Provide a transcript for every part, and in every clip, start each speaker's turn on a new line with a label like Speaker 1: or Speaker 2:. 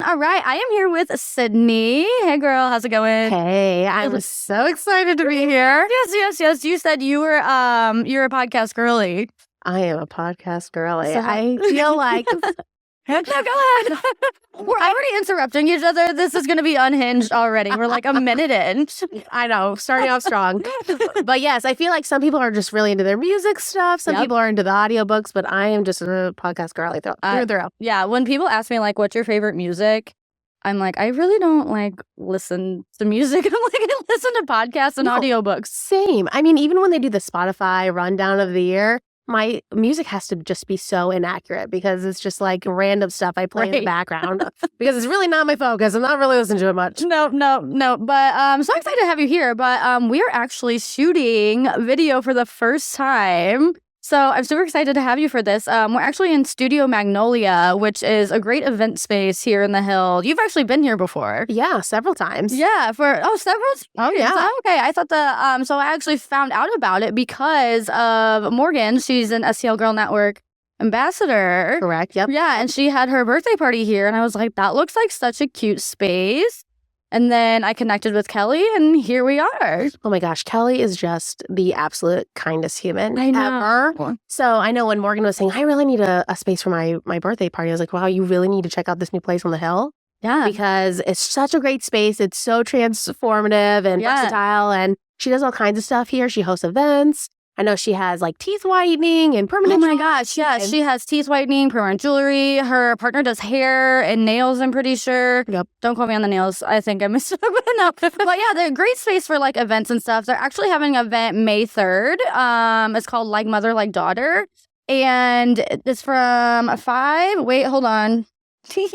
Speaker 1: All right, I am here with Sydney. Hey, girl, how's it going?
Speaker 2: Hey, I'm so excited to be here.
Speaker 1: Yes. You said you're a podcast girly.
Speaker 2: I am a podcast girly.
Speaker 1: So-
Speaker 2: I feel like
Speaker 1: No, go ahead. We're already interrupting each other. This is going to be unhinged already. We're like a minute in.
Speaker 2: I know, starting off strong. But yes, I feel like some people are just really into their music stuff. Some people are into the audiobooks, but I am just a podcast girly through and through.
Speaker 1: Yeah, when people ask me like, what's your favorite music? I'm like, I really don't like listen to music. I'm like, I listen to podcasts and audiobooks.
Speaker 2: Same. I mean, even when they do the Spotify rundown of the year, my music has to just be so inaccurate because it's just like random stuff I play in the background because it's really not my focus. I'm not really listening to it much.
Speaker 1: No. But I'm so excited to have you here. But we are actually shooting video for the first time. So I'm super excited to have you for this. We're actually in Studio Magnolia, which is a great event space here in the Hill. You've actually been here before.
Speaker 2: Yeah, several times.
Speaker 1: Yeah, several.
Speaker 2: Oh, yeah.
Speaker 1: Okay, I thought so I actually found out about it because of Morgan. She's an STL Girl Network ambassador.
Speaker 2: Correct, yep.
Speaker 1: Yeah, and she had her birthday party here, and I was like, that looks like such a cute space. And then I connected with Kelly, and here we are.
Speaker 2: Oh my gosh, Kelly is just the absolute kindest human ever. So I know when Morgan was saying, I really need a space for my birthday party, I was like, wow, you really need to check out this new place on the Hill.
Speaker 1: Yeah.
Speaker 2: Because it's such a great space. It's so transformative and versatile. And she does all kinds of stuff here. She hosts events. I know she has like teeth whitening and permanent.
Speaker 1: Oh my gosh, yeah. She has teeth whitening, permanent jewelry. Her partner does hair and nails, I'm pretty sure.
Speaker 2: Yep.
Speaker 1: Don't quote me on the nails. I think I missed it. No. But yeah, they're a great space for like events and stuff. They're actually having an event May 3rd. It's called Like Mother, Like Daughter. And it's from 5. Wait, hold on. She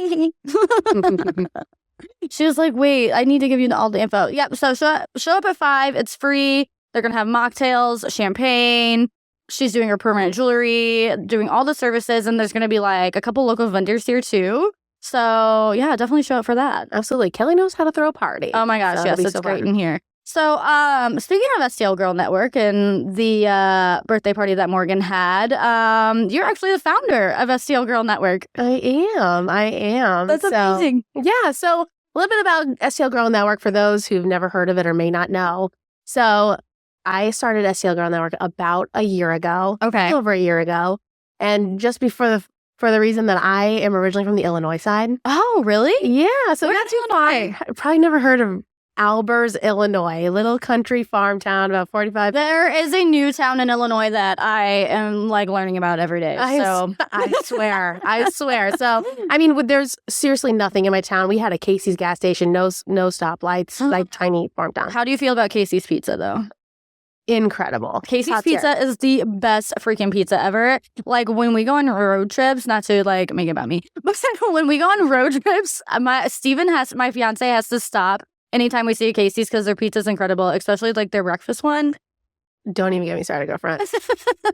Speaker 1: was like, wait, I need to give you all the info. Yep. So show up at 5. It's free. They're going to have mocktails, champagne. She's doing her permanent jewelry, doing all the services. And there's going to be like a couple local vendors here too. So yeah, definitely show up for that.
Speaker 2: Absolutely. Kelly knows how to throw a party.
Speaker 1: Oh my gosh. Yes, it's great in here. So speaking of STL Girl Network and the birthday party that Morgan had, you're actually the founder of STL Girl Network.
Speaker 2: I am.
Speaker 1: That's amazing.
Speaker 2: Yeah. So a little bit about STL Girl Network for those who've never heard of it or may not know. So I started STL Girl Network about a year ago.
Speaker 1: Okay.
Speaker 2: Over a year ago. And just before for the reason that I am originally from the Illinois side.
Speaker 1: Oh, really?
Speaker 2: Yeah. So
Speaker 1: that's Illinois.
Speaker 2: I probably never heard of Albers, Illinois, a little country farm town about 45.
Speaker 1: There is a new town in Illinois that I am like learning about every day. So
Speaker 2: I swear. So, I mean, there's seriously nothing in my town. We had a Casey's gas station, no stoplights, like tiny farm town.
Speaker 1: How do you feel about Casey's Pizza though?
Speaker 2: Incredible.
Speaker 1: Casey's Pizza is the best freaking pizza ever. Like when we go on road trips, not to like make it about me, but when we go on road trips, my fiance has to stop anytime we see a Casey's because their pizza's incredible, especially like their breakfast one.
Speaker 2: Don't even get me started, girlfriend.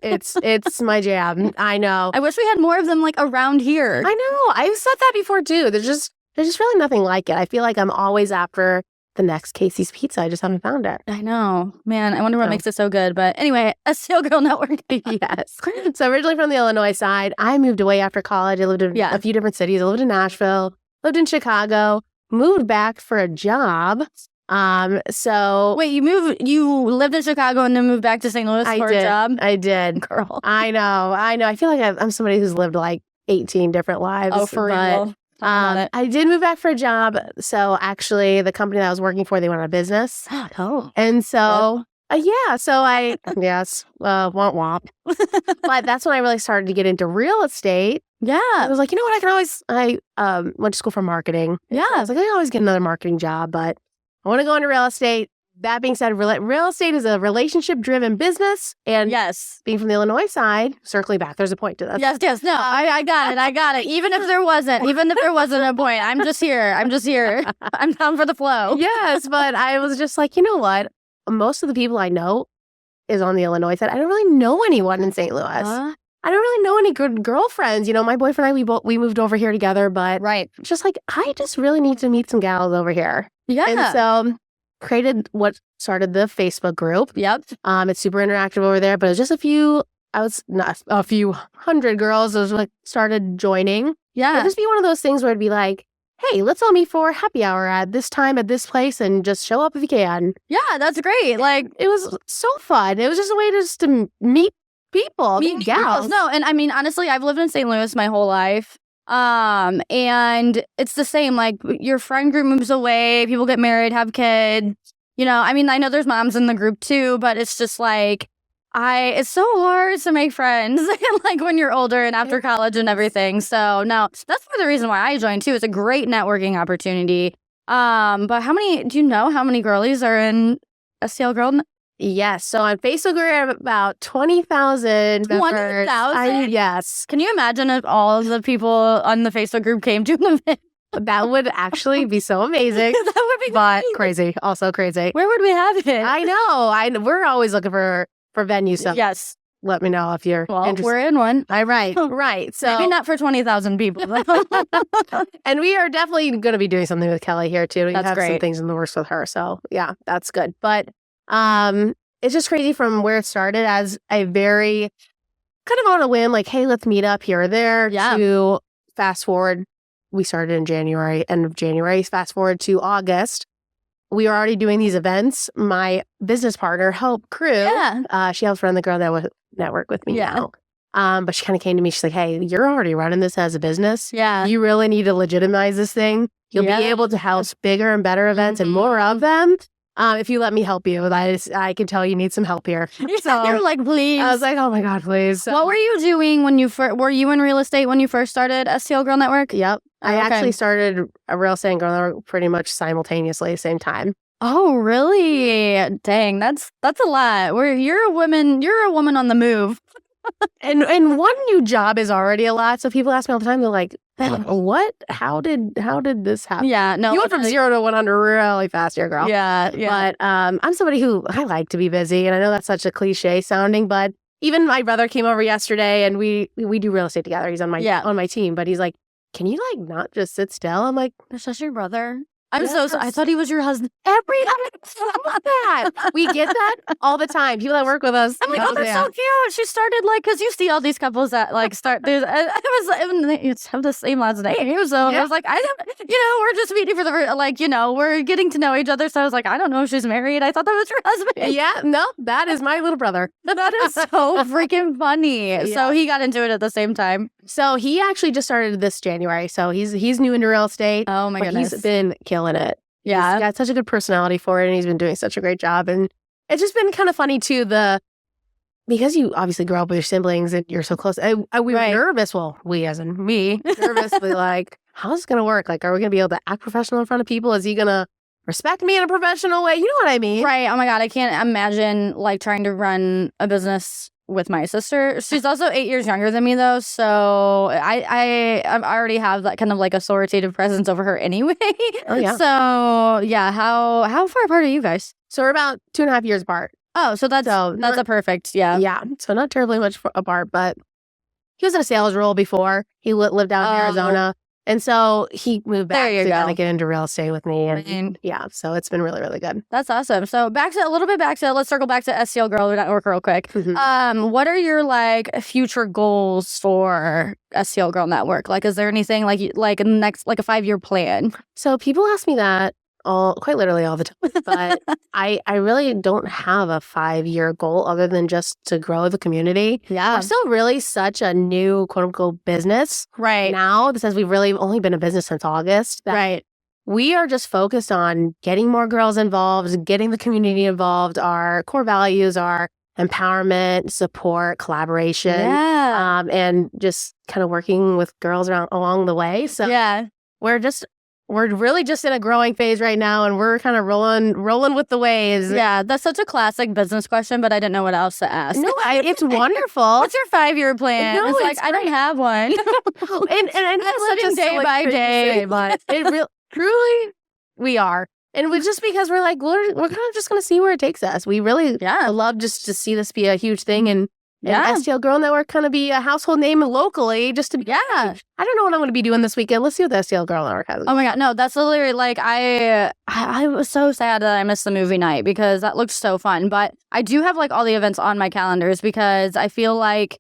Speaker 2: It's my jam. I know.
Speaker 1: I wish we had more of them like around here.
Speaker 2: I know. I've said that before too. There's just really nothing like it. I feel like I'm always after the next Casey's Pizza. I just haven't found it.
Speaker 1: I know. Man, I wonder what makes it so good. But anyway, STL Girl Network.
Speaker 2: Yes. So originally from the Illinois side, I moved away after college. I lived in a few different cities. I lived in Nashville, lived in Chicago, moved back for a job. So
Speaker 1: wait, you lived in Chicago and then moved back to St. Louis for a job?
Speaker 2: I did.
Speaker 1: Girl.
Speaker 2: I know. I feel like I'm somebody who's lived like 18 different lives.
Speaker 1: Oh, for real?
Speaker 2: I did move back for a job. So actually the company that I was working for, they went out of business.
Speaker 1: Oh.
Speaker 2: And so, womp womp. But that's when I really started to get into real estate.
Speaker 1: Yeah.
Speaker 2: I was like, you know what, I went to school for marketing.
Speaker 1: Yeah.
Speaker 2: I was like, I can always get another marketing job, but I want to go into real estate. That being said, real estate is a relationship-driven business. And being from the Illinois side, circling back, there's a point to that.
Speaker 1: Yes. No, I got it. Even if there wasn't a point, I'm just here. I'm down for the flow.
Speaker 2: Yes, but I was just like, you know what? Most of the people I know is on the Illinois side. I don't really know anyone in St. Louis. I don't really know any good girlfriends. You know, my boyfriend and I, we moved over here together, but just like, I just really need to meet some gals over here.
Speaker 1: Yeah.
Speaker 2: And so created what started the Facebook group.
Speaker 1: Yep.
Speaker 2: It's super interactive over there, but it was just a few hundred girls that was like started joining.
Speaker 1: Yeah.
Speaker 2: It'd just be one of those things where it'd be like, hey, let's all meet for happy hour at this time at this place and just show up if you can.
Speaker 1: Yeah, that's great. Like,
Speaker 2: It was so fun. It was just a way to meet people, meet gals.
Speaker 1: No, and I mean, honestly, I've lived in St. Louis my whole life. And it's the same. Like, your friend group moves away, people get married, have kids. You know, I mean, I know there's moms in the group too, but it's just like, it's so hard to make friends like when you're older and after college and everything. So no, that's part of the reason why I joined too. It's a great networking opportunity. But do you know how many girlies are in STL Girl?
Speaker 2: Yes. So on Facebook, we're at about 20,000 members.
Speaker 1: 20,000?
Speaker 2: Yes.
Speaker 1: Can you imagine if all of the people on the Facebook group came to an event?
Speaker 2: That would actually be so amazing.
Speaker 1: That would be
Speaker 2: but crazy. Also crazy.
Speaker 1: Where would we have it?
Speaker 2: I know. We're always looking for venues. So
Speaker 1: yes.
Speaker 2: Let me know if you're interested.
Speaker 1: We're in one.
Speaker 2: All right. Right. So
Speaker 1: maybe not for 20,000 people.
Speaker 2: And we are definitely going to be doing something with Kelly here too. We
Speaker 1: That's
Speaker 2: have
Speaker 1: great.
Speaker 2: some things in the works with her. So yeah, that's good. But it's just crazy from where it started as a very kind of on a whim, like, hey, let's meet up here or there, to fast forward. We started in January, end of January, fast forward to August. We were already doing these events. My business partner, Hope Crew, she helps run the Girl Network with me now. But she kind of came to me. She's like, hey, you're already running this as a business.
Speaker 1: Yeah.
Speaker 2: You really need to legitimize this thing. You'll be able to house bigger and better events and more of them. If you let me help you, I can tell you need some help here.
Speaker 1: So you're like, please.
Speaker 2: I was like, oh my God, please.
Speaker 1: What were you doing when you were you in real estate when you first started STL Girl Network?
Speaker 2: Yep. I actually started a real estate and Girl Network pretty much simultaneously, same time.
Speaker 1: Oh, really? Dang, that's a lot. You're a woman on the move.
Speaker 2: And one new job is already a lot. So people ask me all the time, they're like, what? How did this happen?
Speaker 1: Yeah, no.
Speaker 2: You went from 0 to 100 really fast here, girl.
Speaker 1: Yeah.
Speaker 2: But I'm somebody who I like to be busy. And I know that's such a cliche sounding, but even my brother came over yesterday and we do real estate together. He's on my team, but he's like, can you like not just sit still? I'm like,
Speaker 1: that's just your brother. I'm so sorry. I thought he was your husband.
Speaker 2: Every time that. We get that all the time. People that work with us.
Speaker 1: I'm like, oh, that's so cute. She started like, because you see all these couples that like start. They have the same last name. So I was like, I don't, we're just meeting for the, we're getting to know each other. So I was like, I don't know if she's married. I thought that was your husband.
Speaker 2: Yeah, no, that is my little brother.
Speaker 1: That is so freaking funny. Yeah. So he got into it at the same time.
Speaker 2: So he actually just started this January. So he's new into real estate.
Speaker 1: Oh my goodness.
Speaker 2: He's been killing it.
Speaker 1: Yeah.
Speaker 2: He's got such a good personality for it, and he's been doing such a great job. And it's just been kind of funny too, because you obviously grow up with your siblings and you're so close. We were nervous. Well, we as in me, nervously like, how's this gonna work? Like, are we gonna be able to act professional in front of people? Is he gonna respect me in a professional way? You know what I mean?
Speaker 1: Right. Oh my God. I can't imagine like trying to run a business with my sister. She's also 8 years younger than me though. So I already have that kind of like authoritative presence over her anyway.
Speaker 2: Oh yeah.
Speaker 1: So yeah, how far apart are you guys?
Speaker 2: So we're about 2.5 years apart.
Speaker 1: Oh, so that's a perfect, yeah.
Speaker 2: So not terribly much apart, but he was in a sales role before. He lived out in Arizona. And so he moved back to kind of get into real estate with me. And so it's been really, really good.
Speaker 1: That's awesome. So let's circle back to STL Girl Network real quick.
Speaker 2: Mm-hmm.
Speaker 1: What are your like future goals for STL Girl Network? Like, is there anything like in the next, like a 5-year plan?
Speaker 2: So people ask me that quite literally all the time, but I really don't have a 5-year goal other than just to grow the community.
Speaker 1: Yeah.
Speaker 2: We're still really such a new quote unquote business
Speaker 1: right
Speaker 2: now, since we've really only been a business since August.
Speaker 1: Right.
Speaker 2: We are just focused on getting more girls involved, getting the community involved. Our core values are empowerment, support, collaboration, and just kind of working with girls along the way. So we're really just in a growing phase right now, and we're kind of rolling with the waves.
Speaker 1: Yeah, that's such a classic business question, but I didn't know what else to ask.
Speaker 2: No, it's wonderful.
Speaker 1: What's your 5-year plan?
Speaker 2: No,
Speaker 1: it's like, I don't have one.
Speaker 2: and
Speaker 1: I'm living day by day.
Speaker 2: But it truly, we are. And just because we're like, we're kind of just going to see where it takes us. We really love just to see this be a huge thing, and STL Girl Network kind of be a household name locally, just to be. I don't know what I'm going to be doing this weekend. Let's see what the STL Girl Network has.
Speaker 1: Oh my God, no, that's literally like I was so sad that I missed the movie night because that looked so fun. But I do have like all the events on my calendars because I feel like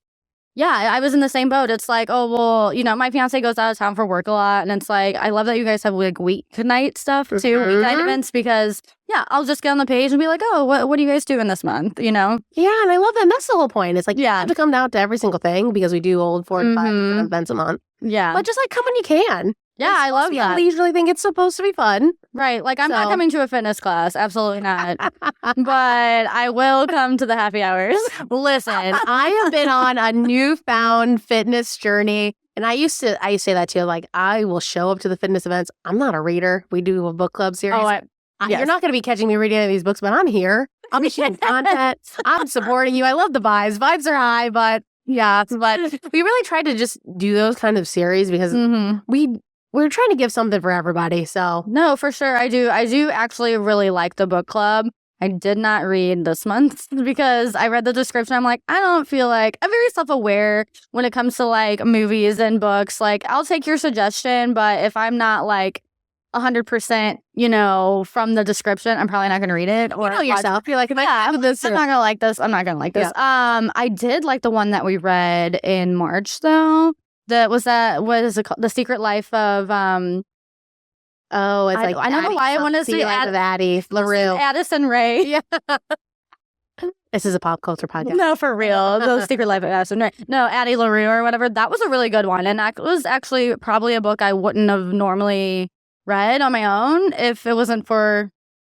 Speaker 1: Yeah, I was in the same boat. It's like, oh, well, my fiance goes out of town for work a lot. And it's like, I love that you guys have like weeknight stuff too, weeknight events, because I'll just get on the page and be like, oh, what are you guys doing this month?
Speaker 2: Yeah, and I love that. And that's the whole point. It's like, you have to come down to every single thing because we do hold 4 to 5 different events a month.
Speaker 1: Yeah.
Speaker 2: But just like come when you can.
Speaker 1: Yeah, I love that.
Speaker 2: I usually think it's supposed to be fun.
Speaker 1: Right. Like, I'm not coming to a fitness class. Absolutely not. But I will come to the happy hours.
Speaker 2: Listen, I have been on a newfound fitness journey. And I used to say that too. Like, I will show up to the fitness events. I'm not a reader. We do a book club series. You're not going to be catching me reading any of these books, but I'm here. I'll be sharing content. I'm supporting you. I love the vibes. Vibes are high, but but we really tried to just do those kind of series because we're trying to give something for everybody. So
Speaker 1: no, for sure. I do actually really like the book club. I did not read this month because I read the description. I'm like, I don't feel like I'm very self-aware when it comes to like movies and books. Like, I'll take your suggestion, but if I'm not like 100%, from the description, I'm probably not going to read it. Or
Speaker 2: yourself. You're like,
Speaker 1: I'm not going to like this. I'm not going to like this. I did like the one that we read in March though. What is it called? The Secret Life of
Speaker 2: it's like
Speaker 1: I don't know why I want to say
Speaker 2: Addie LaRue.
Speaker 1: Addison Rae.
Speaker 2: Yeah. This is a pop culture podcast.
Speaker 1: No, for real. The Secret Life of Addison Rae. No, Addie LaRue or whatever. That was a really good one. And that was actually probably a book I wouldn't have normally read on my own if it wasn't for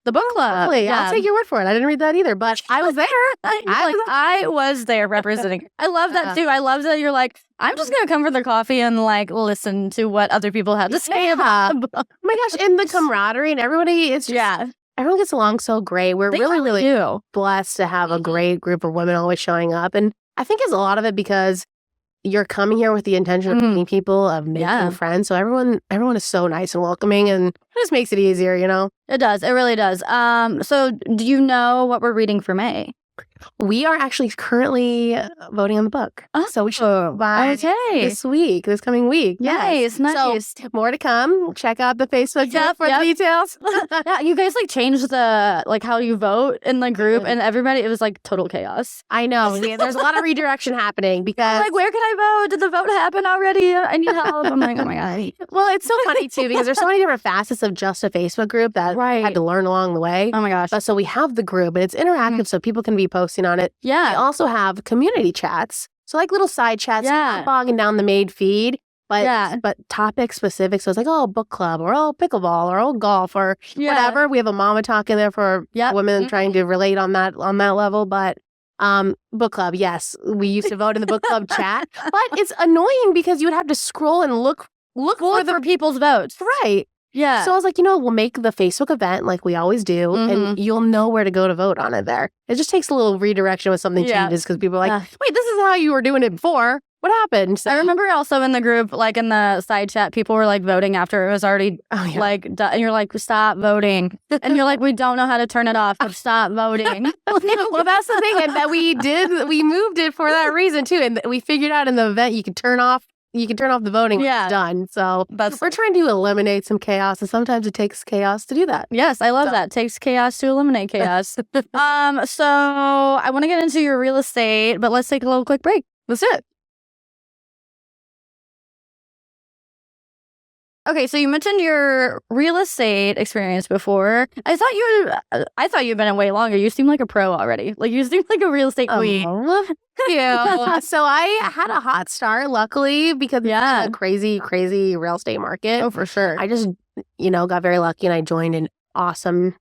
Speaker 1: the book club.
Speaker 2: Really? I'll take your word for it. I didn't read that either, but I was there.
Speaker 1: I was there representing. I love that too. I love that you're like, I'm just going to come for the coffee and like listen to what other people have to say about the book.
Speaker 2: Oh my gosh. And the camaraderie and everybody, it's just, everyone gets along so great. We're really blessed to have a great group of women always showing up. And I think it's a lot of it because you're coming here with the intention of meeting people, of making friends. So everyone is so nice and welcoming, and it just makes it easier,
Speaker 1: It does. It really does. So do you know what we're reading for May?
Speaker 2: We are actually currently voting on the book.
Speaker 1: Oh,
Speaker 2: so we should buy this coming week.
Speaker 1: Nice.
Speaker 2: So more to come. Check out the Facebook group for the details.
Speaker 1: Yeah, you guys like changed the like how you vote in the group, and everybody, it was like total chaos.
Speaker 2: I know. There's a lot of redirection happening because
Speaker 1: like, where can I vote? Did the vote happen already? I need help. I'm like, oh my god.
Speaker 2: Well, it's so funny too because there's so many different facets of just a Facebook group that I had to learn along the way.
Speaker 1: Oh my gosh.
Speaker 2: But so we have the group and it's interactive, so people can be posting on it.
Speaker 1: Yeah.
Speaker 2: We also have community chats. So like little side chats, not bogging down the main feed, but topic specific. So it's like, oh, book club or oh, pickleball or oh, golf or whatever. We have a mama talk in there for women trying to relate on that level. But book club, yes. We used to vote in the book club chat. But it's annoying because you would have to scroll and look
Speaker 1: for people's votes.
Speaker 2: Right.
Speaker 1: Yeah.
Speaker 2: So I was like, we'll make the Facebook event like we always do, and you'll know where to go to vote on it there. It just takes a little redirection when something changes because people are like, wait, this is how you were doing it before. What happened? So,
Speaker 1: I remember also in the group, like in the side chat, people were like voting after it was already like done. And you're like, stop voting. And you're like, we don't know how to turn it off, but stop voting.
Speaker 2: Well, that's the thing. And that we moved it for that reason too. And we figured out in the event you can turn off the voting when it's done. So we're trying to eliminate some chaos, and sometimes it takes chaos to do that.
Speaker 1: Yes, I love that. It takes chaos to eliminate chaos. So I want to get into your real estate, but let's take a little quick break.
Speaker 2: Let's do it.
Speaker 1: Okay, so you mentioned your real estate experience before. I thought you'd been in way longer. You seem like a pro already. Like, you seem like a real estate queen.
Speaker 2: Yeah. So I had a hot start, luckily, because it's a crazy, crazy real estate market.
Speaker 1: Oh, for sure.
Speaker 2: I just, got very lucky, and I joined an awesome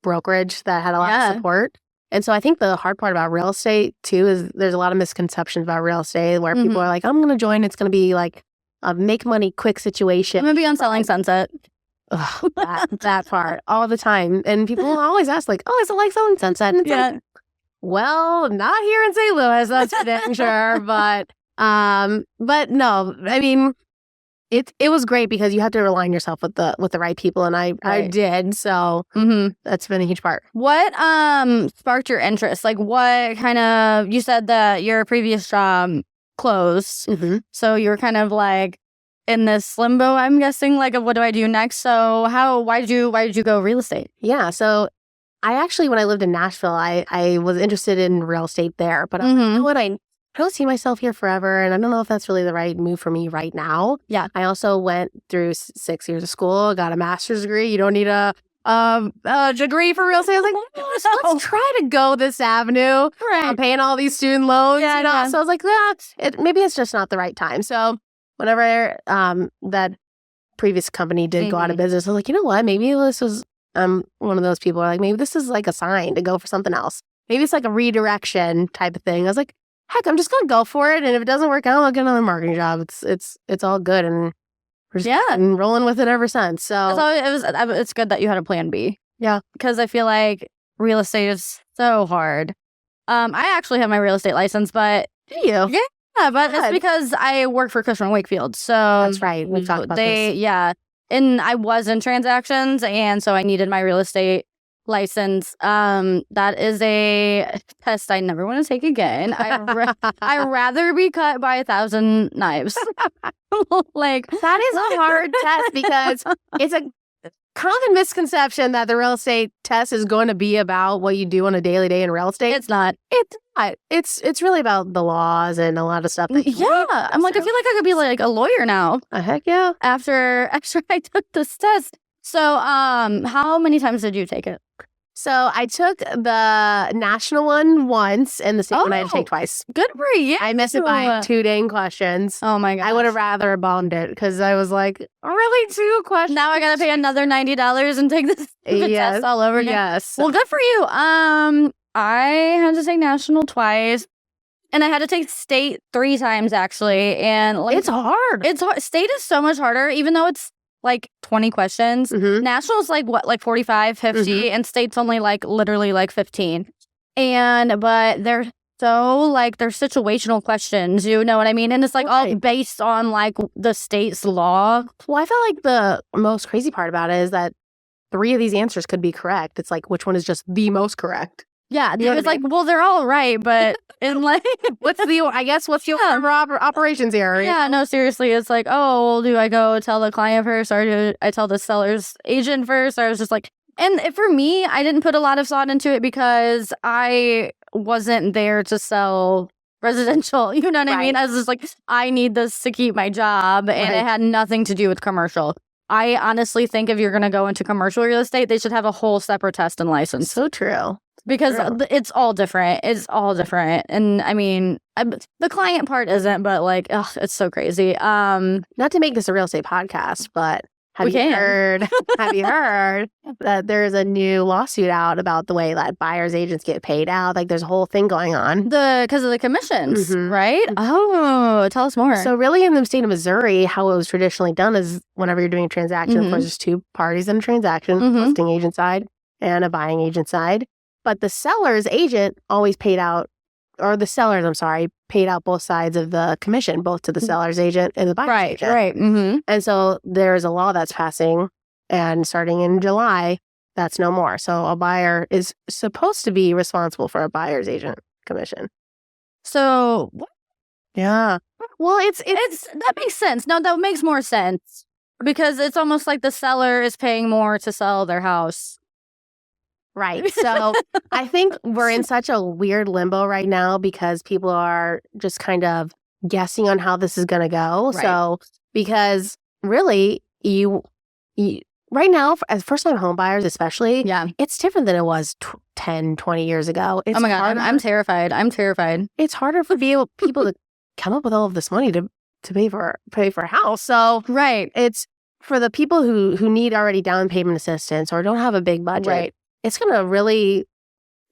Speaker 2: brokerage that had a lot of support. And so I think the hard part about real estate too is there's a lot of misconceptions about real estate where people are like, I'm going to join. It's going to be like a make money quick situation.
Speaker 1: I'm going to be on Selling Sunset.
Speaker 2: Ugh, that part all the time. And people always ask like, oh, is it like Selling Sunset? And it's like, well, not here in St. Louis, that's for damn sure. But no, I mean, it was great because you have to align yourself with the right people, and I did. So that's been a huge part.
Speaker 1: What sparked your interest? Like, what kind of, you said that your previous job closed, so you're kind of like in this limbo, I'm guessing, like, of what do I do next? So why did you go real estate?
Speaker 2: Yeah, so I actually, when I lived in Nashville, I was interested in real estate there, but I was like, you know what, I don't see myself here forever. And I don't know if that's really the right move for me right now.
Speaker 1: Yeah.
Speaker 2: I also went through 6 years of school, got a master's degree. You don't need a degree for real estate. I was like, let's try to go this avenue.
Speaker 1: Right.
Speaker 2: I'm paying all these student loans.
Speaker 1: Yeah,
Speaker 2: you know?
Speaker 1: yeah.
Speaker 2: So I was like, maybe it's just not the right time. So whenever that previous company did go out of business, I was like, you know what? Maybe this was one of those people who are like, maybe this is like a sign to go for something else. Maybe it's like a redirection type of thing. I was like, heck, I'm just gonna go for it. And if it doesn't work out, I'll get another marketing job. It's all good. And we're just been rolling with it ever since. So
Speaker 1: it's good that you had a plan B.
Speaker 2: Yeah.
Speaker 1: Because I feel like real estate is so hard. I actually have my real estate license, but
Speaker 2: do you?
Speaker 1: Yeah, but it's because I work for Cushman & Wakefield. So
Speaker 2: that's right. We've talked about this.
Speaker 1: Yeah. And I was in transactions, and so I needed my real estate license. That is a test I never want to take again. I'd rather be cut by 1,000 knives. Like,
Speaker 2: that is a hard test because it's a common misconception that the real estate test is going to be about what you do on a daily day in real estate.
Speaker 1: It's not.
Speaker 2: It's not. It's really about the laws and a lot of stuff.
Speaker 1: Yeah. I'm like, I feel like I could be like a lawyer now.
Speaker 2: Heck yeah.
Speaker 1: After I took this test. So, how many times did you take it?
Speaker 2: So I took the national one once and the state one I had to take twice.
Speaker 1: Good for you.
Speaker 2: I missed it by 2 dang questions.
Speaker 1: Oh my god!
Speaker 2: I would have rather bombed it because I was like, really 2 questions?
Speaker 1: Now I gotta pay another $90 and take this test all over again.
Speaker 2: Yes.
Speaker 1: Well, good for you. I had to take national twice, and I had to take state 3 times actually. And like,
Speaker 2: it's hard.
Speaker 1: It's hard. State is so much harder, even though it's like 20 questions. National is like what, like 45, 50, and state's only like literally like 15. But they're so like they're situational questions, you know what I mean? And it's like all based on like the state's law.
Speaker 2: Well, I felt like the most crazy part about it is that 3 of these answers could be correct. It's like, which one is just the most correct?
Speaker 1: Yeah, you know it's like, well, they're all right, but in like,
Speaker 2: what's your operations here?
Speaker 1: Yeah, no, seriously, it's like, oh, well, do I go tell the client first, or do I tell the seller's agent first? Or I was just like, and for me, I didn't put a lot of thought into it because I wasn't there to sell residential. You know what I mean? I was just like, I need this to keep my job, and it had nothing to do with commercial. I honestly think if you're going to go into commercial real estate, they should have a whole separate test and license.
Speaker 2: So true.
Speaker 1: Because it's all different. It's all different. And I mean, the client part isn't, but like, it's so crazy.
Speaker 2: Not to make this a real estate podcast, but have you heard that there's a new lawsuit out about the way that buyer's agents get paid out? Like, there's a whole thing going on.
Speaker 1: Because of the commissions, right? Oh, tell us more.
Speaker 2: So really in the state of Missouri, how it was traditionally done is whenever you're doing a transaction, of course, there's 2 parties in a transaction, listing agent side and a buying agent side. But the seller's agent always paid out, or the sellers, I'm sorry, paid out both sides of the commission, both to the seller's agent and the buyer's agent.
Speaker 1: Right.
Speaker 2: And so there's a law that's passing, and starting in July, that's no more. So a buyer is supposed to be responsible for a buyer's agent commission.
Speaker 1: So, what?
Speaker 2: Yeah. Well, it's
Speaker 1: that makes sense. No, that makes more sense because it's almost like the seller is paying more to sell their house.
Speaker 2: Right. So I think we're in such a weird limbo right now because people are just kind of guessing on how this is going to go. Right. So because really you right now, as first-time home buyers especially, it's different than it was 10, 20 years ago. It's
Speaker 1: oh my God, I'm terrified.
Speaker 2: It's harder for people to come up with all of this money to pay for a house. So it's for the people who need already down payment assistance or don't have a big budget. Right. It's going to really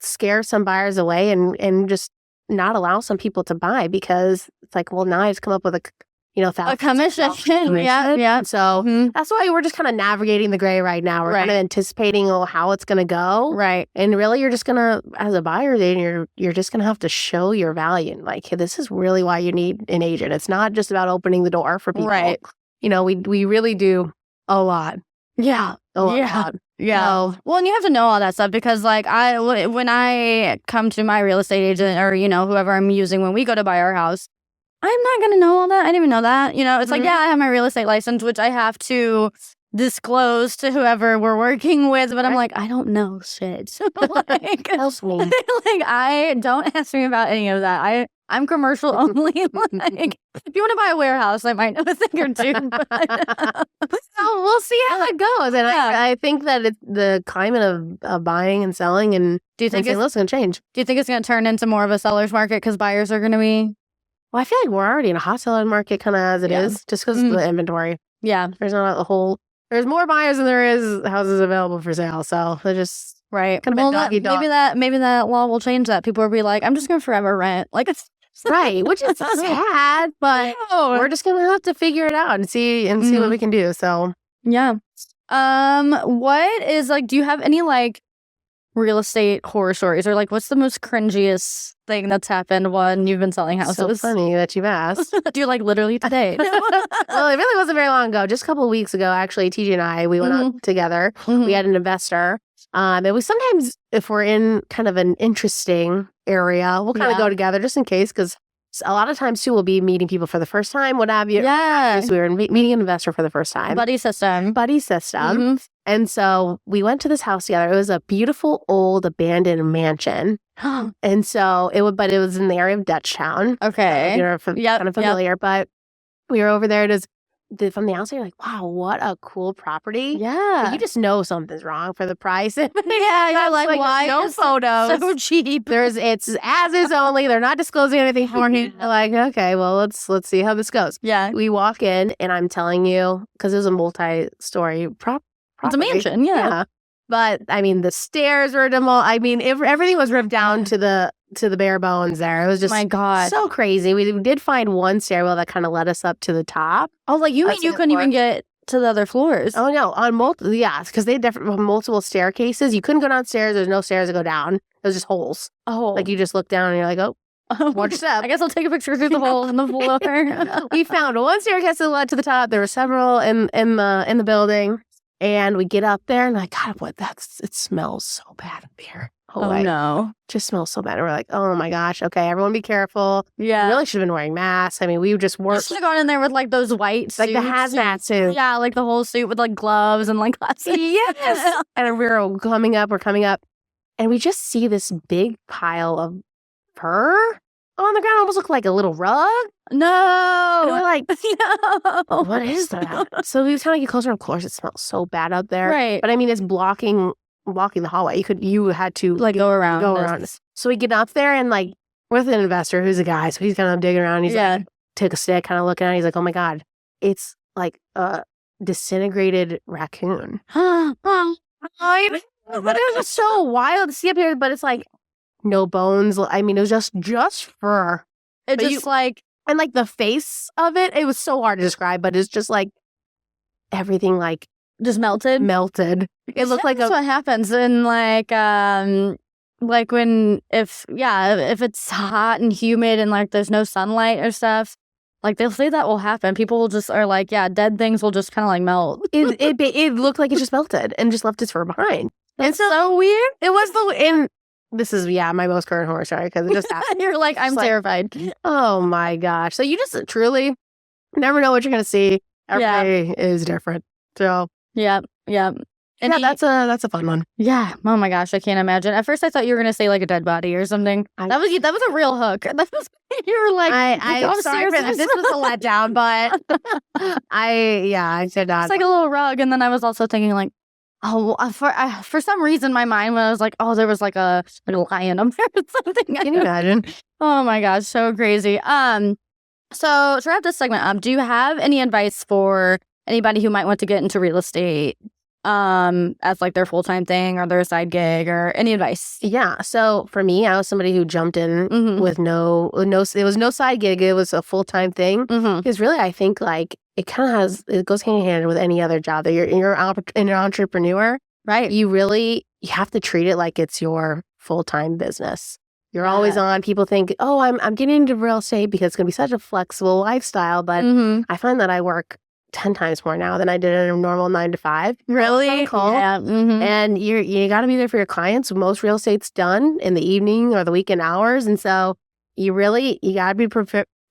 Speaker 2: scare some buyers away and just not allow some people to buy because it's like, well, now I've come up with a
Speaker 1: commission. Yeah.
Speaker 2: So that's why we're just kind of navigating the gray right now. We're kind of anticipating how it's going to go.
Speaker 1: Right.
Speaker 2: And really, you're just going to, as a buyer, then you're just going to have to show your value. Like, hey, this is really why you need an agent. It's not just about opening the door for people.
Speaker 1: Right.
Speaker 2: You know, we really do a lot.
Speaker 1: Yeah.
Speaker 2: A lot.
Speaker 1: Yeah.
Speaker 2: So,
Speaker 1: well, and you have to know all that stuff because, like, when I come to my real estate agent or, whoever I'm using when we go to buy our house, I'm not going to know all that. I didn't even know that. It's like, yeah, I have my real estate license, which I have to disclose to whoever we're working with, but I'm like, I don't know shit. So like,
Speaker 2: Help me.
Speaker 1: like, I don't ask me about any of that. I'm commercial only. Like, if you want to buy a warehouse, I might know a thing or two.
Speaker 2: So we'll see how it goes. And I think that the climate of buying and selling and
Speaker 1: do you think
Speaker 2: St. Louis is going to change.
Speaker 1: Do you think it's going to turn into more of a seller's market because buyers are going to be?
Speaker 2: Well, I feel like we're already in a hot selling market kind of as it is, just because of the inventory.
Speaker 1: Yeah.
Speaker 2: There's not a whole... There's more buyers than there is houses available for sale. So they're just
Speaker 1: right.
Speaker 2: kind of dog-eat-dog.
Speaker 1: Maybe that law will change that. People will be like, I'm just going to forever rent. Like, it's
Speaker 2: right, which is sad, but we're just gonna have to figure it out and see what we can do. So
Speaker 1: yeah. What is like? Do you have any like real estate horror stories, or like what's the most cringiest thing that's happened when you've been selling houses?
Speaker 2: So funny that you've asked.
Speaker 1: Do you like literally today?
Speaker 2: Well, it really wasn't very long ago. Just a couple of weeks ago, actually, TJ and I we went out together. We had an investor. And we sometimes, if we're in kind of an interesting area, we'll kind of go together just in case, because a lot of times too, we'll be meeting people for the first time, what have you.
Speaker 1: Yeah.
Speaker 2: So we were meeting an investor for the first time.
Speaker 1: Buddy system.
Speaker 2: And so we went to this house together. It was a beautiful old abandoned mansion. And so it was in the area of Dutchtown.
Speaker 1: Okay.
Speaker 2: You're kind of familiar, but we were over there. It is from the outside, you're like, wow, what a cool property.
Speaker 1: Yeah.
Speaker 2: But you just know something's wrong for the price.
Speaker 1: You're like, why?
Speaker 2: No photos.
Speaker 1: So cheap.
Speaker 2: It's as is only. They're not disclosing anything for you. Like, okay, well, let's see how this goes.
Speaker 1: Yeah.
Speaker 2: We walk in, and I'm telling you, because it was a multi-story property.
Speaker 1: It's a mansion, yeah.
Speaker 2: But I mean, the stairs were demolished. I mean, everything was ripped down to the bare bones. There, it was just
Speaker 1: my God,
Speaker 2: so crazy. We did find one stairwell that kind of led us up to the top.
Speaker 1: Oh, like you mean you couldn't even get to the other floors?
Speaker 2: Oh no, on multiple, because they had multiple staircases. You couldn't go downstairs. There's no stairs to go down. It was just holes.
Speaker 1: Oh,
Speaker 2: like you just look down and you're like, oh. Watch your step.
Speaker 1: I guess I'll take a picture through the hole in the floor.
Speaker 2: We found one staircase that led to the top. There were several in the building. And we get up there and like, God, it smells so bad up here.
Speaker 1: Oh no.
Speaker 2: Just smells so bad. And we're like, oh my gosh, okay, everyone be careful.
Speaker 1: Yeah.
Speaker 2: We really should have been wearing masks. I mean, we just weren't.
Speaker 1: Should have gone in there with like those white
Speaker 2: like
Speaker 1: suits.
Speaker 2: the hazmat suit.
Speaker 1: Yeah, like the whole suit with like gloves and like glasses.
Speaker 2: Yes. And we're coming up, and we just see this big pile of fur on the ground. Almost looked like a little rug.
Speaker 1: No.
Speaker 2: And we're like,
Speaker 1: no.
Speaker 2: What is that? So we kind of get closer. Of course, it smells so bad up there.
Speaker 1: Right.
Speaker 2: But I mean, it's blocking the hallway. You had to
Speaker 1: like go around.
Speaker 2: So we get up there and like we're with an investor who's a guy. So he's kind of digging around. He's like, took a stick, kind of looking at it. He's like, oh my God, it's like a disintegrated raccoon. But it was just so wild to see up here. But it's like no bones. I mean, it was just fur.
Speaker 1: It just like.
Speaker 2: And like the face of it, it was so hard to describe, but it's just like everything like
Speaker 1: just melted.
Speaker 2: It looked like
Speaker 1: that's what happens in like when if it's hot and humid and like there's no sunlight or stuff, like they'll say that will happen. People will just are like, yeah, dead things will just kind of like melt.
Speaker 2: It looked like it just melted and just left its fur behind.
Speaker 1: That's so weird.
Speaker 2: It was this is, my most current horror story because it just happened.
Speaker 1: You're like, I'm terrified.
Speaker 2: Oh my gosh. So you just truly never know what you're going to see. Every day is different. So.
Speaker 1: Yep.
Speaker 2: And that's a fun one.
Speaker 1: Yeah. Oh my gosh. I can't imagine. At first I thought you were going to say like a dead body or something. That was a real hook. You were like,
Speaker 2: I'm sorry for that. This was a letdown, but I said that.
Speaker 1: It's like a little rug. And then I was also thinking like, for some reason, my mind was like, oh, there was like a lion up there or something.
Speaker 2: Can you imagine?
Speaker 1: Oh my gosh, so crazy. So to wrap this segment up, do you have any advice for anybody who might want to get into real estate, as like their full-time thing or their side gig, or any advice?
Speaker 2: Yeah. So for me, I was somebody who jumped in with no. It was no side gig. It was a full-time thing. Because really, I think like. It goes hand in hand with any other job that you're an entrepreneur, right? You have to treat it like it's your full-time business. You're always on. People think, oh, I'm getting into real estate because it's going to be such a flexible lifestyle. But I find that I work 10 times more now than I did in a normal 9 to 5.
Speaker 1: Really?
Speaker 2: Cool.
Speaker 1: Yeah.
Speaker 2: And you got to be there for your clients. Most real estate's done in the evening or the weekend hours. And so you got to be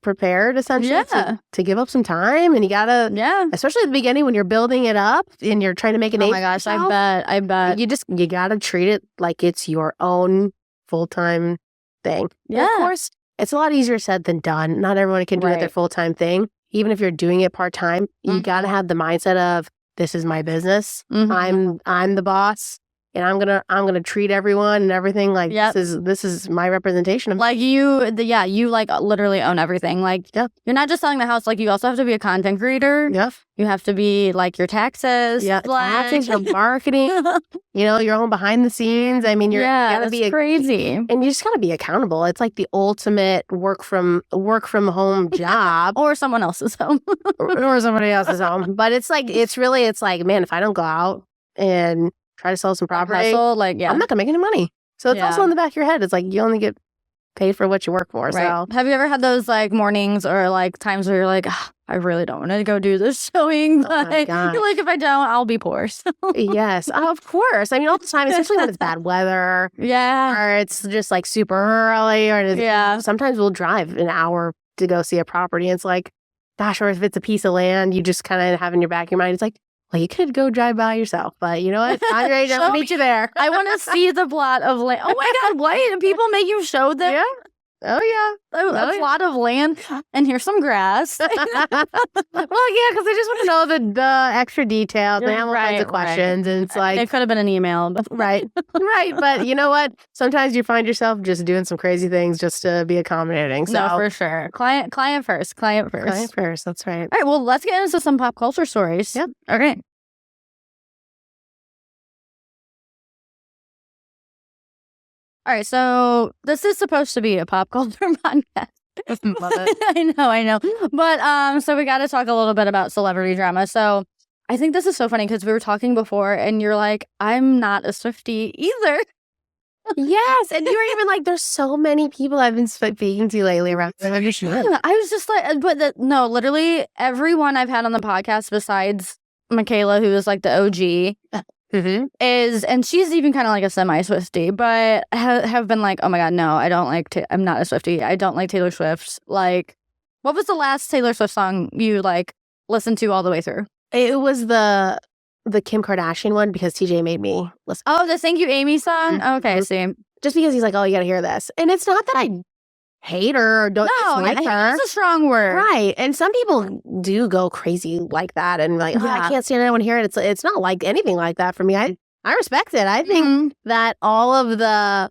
Speaker 2: prepared essentially
Speaker 1: Yeah.
Speaker 2: to give up some time, and you gotta,
Speaker 1: Yeah.
Speaker 2: especially at the beginning when you're building it up and you're trying to make a name.
Speaker 1: Oh my gosh, I bet.
Speaker 2: You gotta treat it like it's your own full-time thing.
Speaker 1: Yeah.
Speaker 2: And of course, it's a lot easier said than done. Not everyone can do it their
Speaker 1: Right.
Speaker 2: full-time thing. Even if you're doing it part-time, you
Speaker 1: Mhm.
Speaker 2: gotta have the mindset of, this is my business.
Speaker 1: Mhm.
Speaker 2: I'm the boss, and I'm gonna treat everyone and everything like
Speaker 1: Yep.
Speaker 2: this is my representation of
Speaker 1: Like you like literally own everything. Like
Speaker 2: Yeah.
Speaker 1: you're not just selling the house. Like you also have to be a content creator.
Speaker 2: yeah.
Speaker 1: You have to be like your taxes.
Speaker 2: Yeah,
Speaker 1: like-
Speaker 2: taxes, your marketing, your own behind the scenes. I mean, you gotta
Speaker 1: that's
Speaker 2: be
Speaker 1: crazy.
Speaker 2: and you just gotta be accountable. It's like the ultimate work from home job,
Speaker 1: Or someone else's home.
Speaker 2: or somebody else's home. But it's like man, if I don't go out and try to sell some property,
Speaker 1: Hustle, like
Speaker 2: I'm not gonna make any money. So it's also
Speaker 1: Yeah.
Speaker 2: in the back of your head. It's like you only get paid for what you work for.
Speaker 1: Right.
Speaker 2: So
Speaker 1: Have you ever had those like mornings or like times where you're like, I really don't want to go do this showing,
Speaker 2: Oh my
Speaker 1: but
Speaker 2: gosh.
Speaker 1: you're like, if I don't, I'll be poor. So,
Speaker 2: yes, of course. I mean, all the time, especially when it's bad weather.
Speaker 1: yeah.
Speaker 2: Or it's just like super early, or
Speaker 1: Yeah.
Speaker 2: sometimes we'll drive an hour to go see a property. And it's like, gosh, or if it's a piece of land, you just kind of have in your back of your mind. It's like, well, you could go drive by yourself, but you know what? I'm ready to
Speaker 1: Show
Speaker 2: meet you there.
Speaker 1: I want to see the plot of land. Oh my God, what? And people make you show them
Speaker 2: Yeah. Oh yeah.
Speaker 1: a plot of land and here's some grass.
Speaker 2: Well, yeah, because they just want to know the extra details. They have all kinds of
Speaker 1: Right, right.
Speaker 2: questions, and it's like,
Speaker 1: It could have been an email, but
Speaker 2: right. But you know what? Sometimes you find yourself just doing some crazy things just to be accommodating. So
Speaker 1: no, for sure. Client first. Client first.
Speaker 2: client first. That's right.
Speaker 1: All right, well, let's get into some pop culture stories.
Speaker 2: Yep.
Speaker 1: Okay. All right, so this is supposed to be a pop culture podcast.
Speaker 2: Love it.
Speaker 1: I know. But so we got to talk a little bit about celebrity drama. So I think this is so funny because we were talking before and you're like, I'm not a Swiftie either.
Speaker 2: Yes, and you were even like, there's so many people I've been speaking to lately around.
Speaker 1: I was just like, no, literally everyone I've had on the podcast besides Michaela, who is like the OG,
Speaker 2: Mm-hmm.
Speaker 1: is, and she's even kind of like a semi-Swiftie, but have been like, oh my God, no, I don't like, I'm not a Swiftie. I don't like Taylor Swift. Like, what was the last Taylor Swift song you like listened to all the way through?
Speaker 2: It was the Kim Kardashian one because TJ made me listen.
Speaker 1: Oh, the Thank You Amy song?
Speaker 2: Mhm.
Speaker 1: Okay, see.
Speaker 2: Just because he's like, oh, you gotta hear this. And it's not that I hate her or don't
Speaker 1: No,
Speaker 2: dislike her.
Speaker 1: it's a strong word.
Speaker 2: Right. And some people do go crazy like that and like, oh,
Speaker 1: Yeah.
Speaker 2: I can't stand anyone hear it. It's not like anything like that for me. I respect it. I think
Speaker 1: Mhm.
Speaker 2: that all of the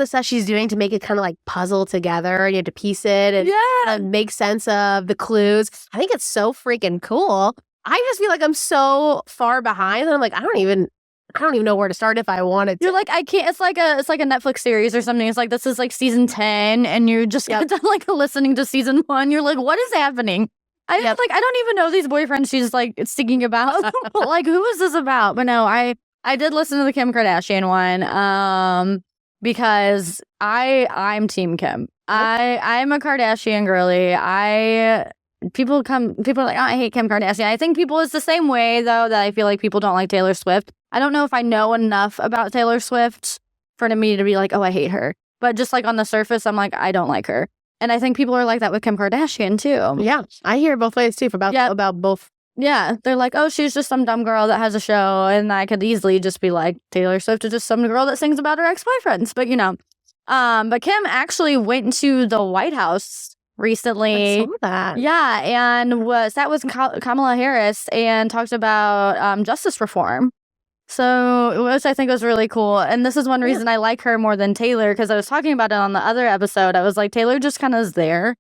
Speaker 2: stuff she's doing to make it kind of like puzzle together and you have to piece it and
Speaker 1: Yeah.
Speaker 2: make sense of the clues. I think it's so freaking cool. I just feel like I'm so far behind that I'm like, I don't even know where to start if I wanted to.
Speaker 1: You're like, I can't. It's like a Netflix series or something. It's like, this is like season 10 and you just
Speaker 2: Yep.
Speaker 1: get done like listening to season 1. You're like, what is happening? I don't even know these boyfriends she's like singing about. Like, who is this about? But no, I did listen to the Kim Kardashian one because I'm Team Kim. I'm a Kardashian girly. People are like, oh, I hate Kim Kardashian. I think people is the same way though that I feel like people don't like Taylor Swift. I don't know if I know enough about Taylor Swift for me to be like, oh, I hate her. But just like on the surface, I'm like, I don't like her. And I think people are like that with Kim Kardashian too.
Speaker 2: Yeah, I hear both ways too about both.
Speaker 1: Yeah, they're like, oh, she's just some dumb girl that has a show. And I could easily just be like, Taylor Swift is just some girl that sings about her ex-boyfriends. But but Kim actually went to the White House recently.
Speaker 2: I saw that.
Speaker 1: Yeah, and sat with Kamala Harris and talked about justice reform. So, which I think was really cool. And this is one reason I like her more than Taylor, because I was talking about it on the other episode. I was like, Taylor just kind of is there.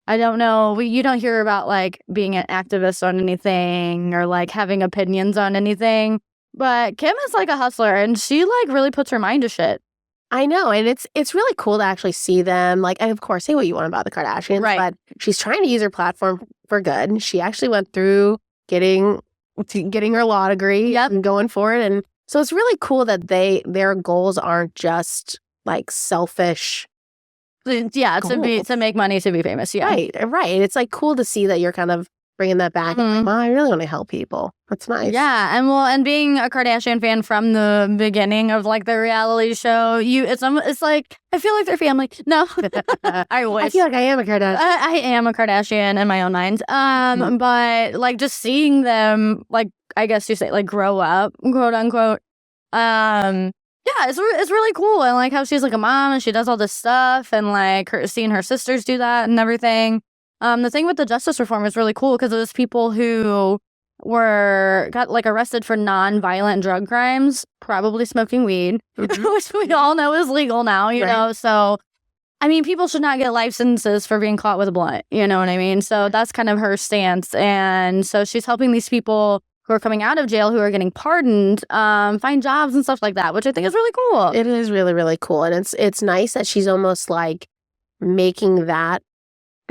Speaker 1: I don't know. You don't hear about like being an activist on anything or like having opinions on anything. But Kim is like a hustler and she like really puts her mind to shit.
Speaker 2: I know, and it's really cool to actually see them. Like, and of course, say what you want about the Kardashians,
Speaker 1: Right.
Speaker 2: but she's trying to use her platform for good. She actually went through getting her law degree
Speaker 1: Yep.
Speaker 2: and going for it, and so it's really cool that their goals aren't just like selfish.
Speaker 1: Yeah, to
Speaker 2: Goals.
Speaker 1: make money, to be famous. Yeah.
Speaker 2: Right. It's like cool to see that you're kind of bringing that back.
Speaker 1: Mhm.
Speaker 2: Wow, I really want to help people. That's nice.
Speaker 1: Yeah, and being a Kardashian fan from the beginning of like the reality show, it's like I feel like they're family. No, I wish.
Speaker 2: I feel like I am a Kardashian.
Speaker 1: I am a Kardashian in my own mind. But like just seeing them, like I guess you say, like grow up, quote unquote. Yeah, it's really cool, and like how she's like a mom and she does all this stuff, and like seeing her sisters do that and everything. The thing with the justice reform is really cool because it was people who got like arrested for non-violent drug crimes, probably smoking weed, which we all know is legal now, you know. So, I mean, people should not get life sentences for being caught with a blunt. You know what I mean? So that's kind of her stance, and so she's helping these people who are coming out of jail, who are getting pardoned, find jobs and stuff like that, which I think is really cool.
Speaker 2: It is really, really cool. And it's nice that she's almost like making that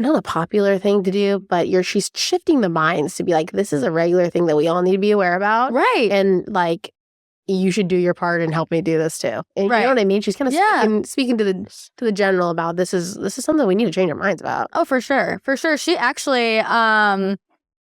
Speaker 2: not a popular thing to do, but she's shifting the minds to be like, this is a regular thing that we all need to be aware about.
Speaker 1: Right.
Speaker 2: And like, you should do your part and help me do this too. And
Speaker 1: right.
Speaker 2: You know what I mean? She's kind of speaking to the general about this is something we need to change our minds about.
Speaker 1: Oh, for sure. For sure. She actually,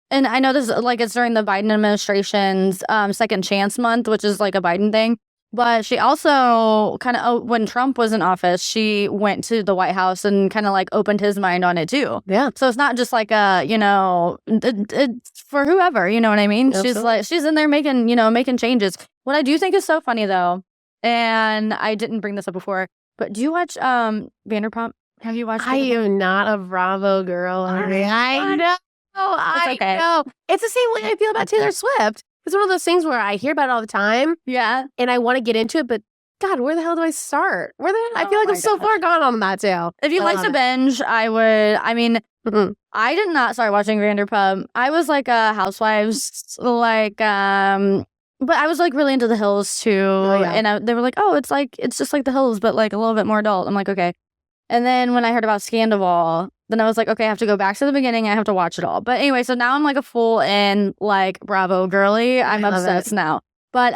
Speaker 1: and I know this, like, it's during the Biden administration's Second Chance Month, which is like a Biden thing. But she also kind of, when Trump was in office, she went to the White House and kind of like opened his mind on it too.
Speaker 2: Yeah.
Speaker 1: So it's not just like it's for whoever, you know what I mean?
Speaker 2: Absolutely.
Speaker 1: She's in there making changes. What I do think is so funny though, and I didn't bring this up before, but do you watch Vanderpump? Have you watched?
Speaker 2: I am not a Bravo girl. I know. I know. It's the same way I feel about Taylor Swift. It's one of those things where I hear about it all the time.
Speaker 1: Yeah.
Speaker 2: And I want to get into it, but God, where the hell do I start? I feel like I'm so far gone on that too.
Speaker 1: If you like to binge, I would. I mean, I did not start watching Vanderpump. I was like a Housewives, like, but I was like really into The Hills too. Oh, yeah. And they were like, oh, it's just like The Hills, but like a little bit more adult. I'm like, okay. And then when I heard about Scandival, then I was like, okay, I have to go back to the beginning. I have to watch it all. But anyway, so now I'm like a full in like Bravo girly. I'm obsessed now. But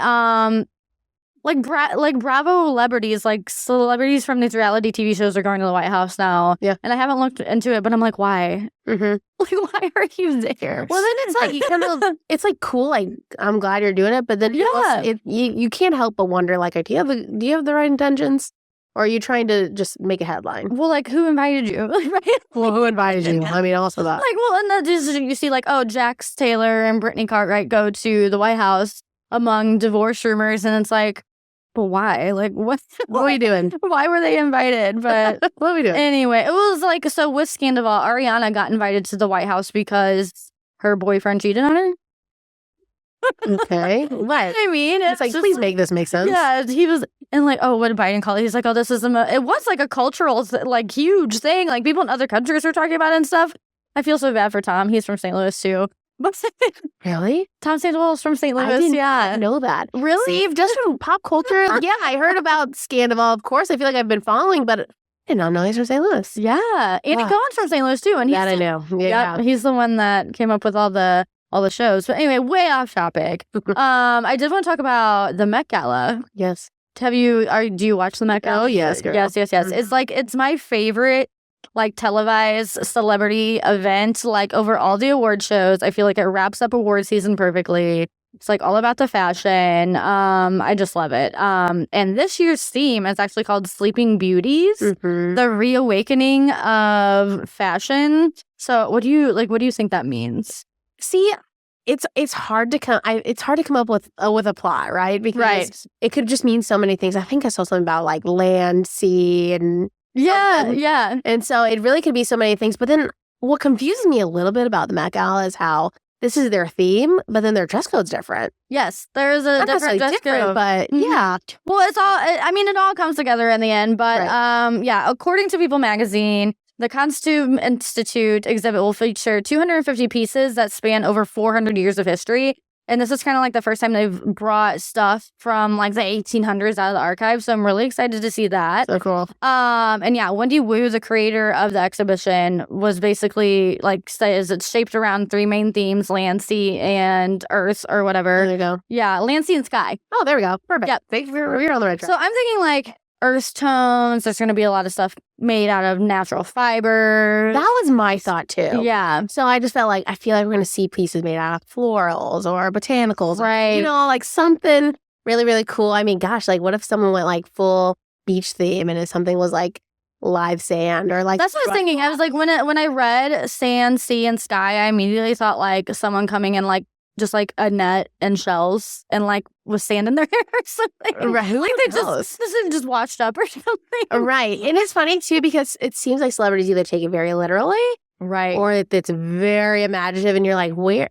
Speaker 1: like Bravo celebrities, like celebrities from these reality TV shows are going to the White House now. Yeah. And I haven't looked into it, but I'm like, why? Like, why are you there?
Speaker 2: Well, then it's like you kind of, it's like cool. Like, I'm glad you're doing it, but then you can't help but wonder, like, do you have the right intentions? Or are you trying to just make a headline?
Speaker 1: Well, like, who invited you? Right?
Speaker 2: Well, who invited you? I mean, also that.
Speaker 1: Like, well, and then you see, like, oh, Jax Taylor and Brittany Cartwright go to the White House among divorce rumors, and it's like, but why? Like, what
Speaker 2: are you doing?
Speaker 1: Why were they invited? But
Speaker 2: what are we doing?
Speaker 1: Anyway, it was like, so with Scandival, Ariana got invited to the White House because her boyfriend cheated on her.
Speaker 2: Okay. What?
Speaker 1: I mean,
Speaker 2: it's like, please make this make sense.
Speaker 1: Yeah, he was, and like, oh, what did Biden call it? He's like, oh, this is it was like a cultural, like, huge thing. Like, people in other countries are talking about it and stuff. I feel so bad for Tom. He's from St. Louis, too.
Speaker 2: Really?
Speaker 1: Tom Sandoval's from St. Louis,
Speaker 2: I didn't know that.
Speaker 1: Really?
Speaker 2: See, just from pop culture, yeah, I heard about Scandival, of course. I feel like I've been following, but I did not know he's from St. Louis.
Speaker 1: Yeah. Andy Cohen's from St. Louis, too. And
Speaker 2: I know. Yeah.
Speaker 1: Yep, he's the one that came up with all the shows. But anyway, way off topic. I did want to talk about the Met Gala.
Speaker 2: Yes.
Speaker 1: Do you watch the Met Gala?
Speaker 2: Oh, yes, girl.
Speaker 1: Yes. It's my favorite, like, televised celebrity event, like, over all the award shows. I feel like it wraps up award season perfectly. It's like all about the fashion. I just love it. And this year's theme is actually called Sleeping Beauties, the reawakening of fashion. So what do you think that means?
Speaker 2: See, it's hard to come up with a plot, right? Because it could just mean so many things. I think I saw something about like land, sea, and
Speaker 1: yeah.
Speaker 2: And so it really could be so many things. But then what confuses me a little bit about the Met Gala is how this is their theme, but then their dress code's different.
Speaker 1: Yes, there's a different dress code,
Speaker 2: but yeah.
Speaker 1: Well, it all comes together in the end. But according to People Magazine, the Costume Institute exhibit will feature 250 pieces that span over 400 years of history. And this is kind of like the first time they've brought stuff from like the 1800s out of the archive. So I'm really excited to see that.
Speaker 2: So cool.
Speaker 1: And yeah, Wendy Wu, the creator of the exhibition, was basically like, says it's shaped around three main themes: land, sea, and earth, or whatever.
Speaker 2: There you go.
Speaker 1: Yeah, land, sea, and sky.
Speaker 2: Oh, there we go. Perfect.
Speaker 1: Yep.
Speaker 2: We're on the right track.
Speaker 1: So I'm thinking like, earth tones. There's going to be a lot of stuff made out of natural fibers.
Speaker 2: That was my thought too.
Speaker 1: Yeah.
Speaker 2: So I just felt like, I feel like we're going to see pieces made out of florals or botanicals.
Speaker 1: Right.
Speaker 2: You know, like something really, really cool. I mean, gosh, like what if someone went like full beach theme and if something was like live sand or like.
Speaker 1: That's what I was thinking. I was like, when I read sand, sea, and sky, I immediately thought like someone coming in like just like a net and shells and like with sand in their hair or something.
Speaker 2: Right.
Speaker 1: Like they just washed up or something.
Speaker 2: Right. And it's funny too because it seems like celebrities either take it very literally,
Speaker 1: right,
Speaker 2: or it's very imaginative and you're like, where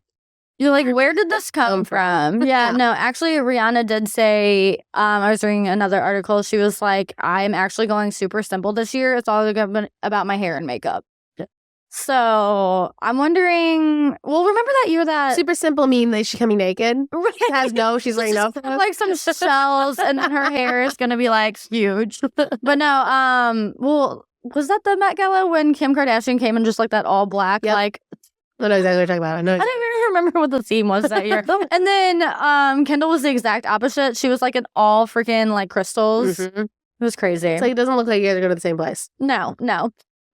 Speaker 1: did this come from? Yeah, no, actually Rihanna did say, I was reading another article, she was like, I'm actually going super simple this year. It's all about my hair and makeup. So I'm wondering, well, remember that year that
Speaker 2: super simple mean that she's coming naked?
Speaker 1: Right.
Speaker 2: She's wearing no.
Speaker 1: Like some shells and then her hair is gonna be like huge. But no, well, was that the Met Gala when Kim Kardashian came in just like that all black?
Speaker 2: Yep.
Speaker 1: Like
Speaker 2: I know exactly what you're talking about. I know.
Speaker 1: I don't even remember what the theme was that year. And then Kendall was the exact opposite. She was like in all freaking like crystals.
Speaker 2: Mm-hmm.
Speaker 1: It was crazy.
Speaker 2: It's like it doesn't look like you guys are going to the same place.
Speaker 1: No.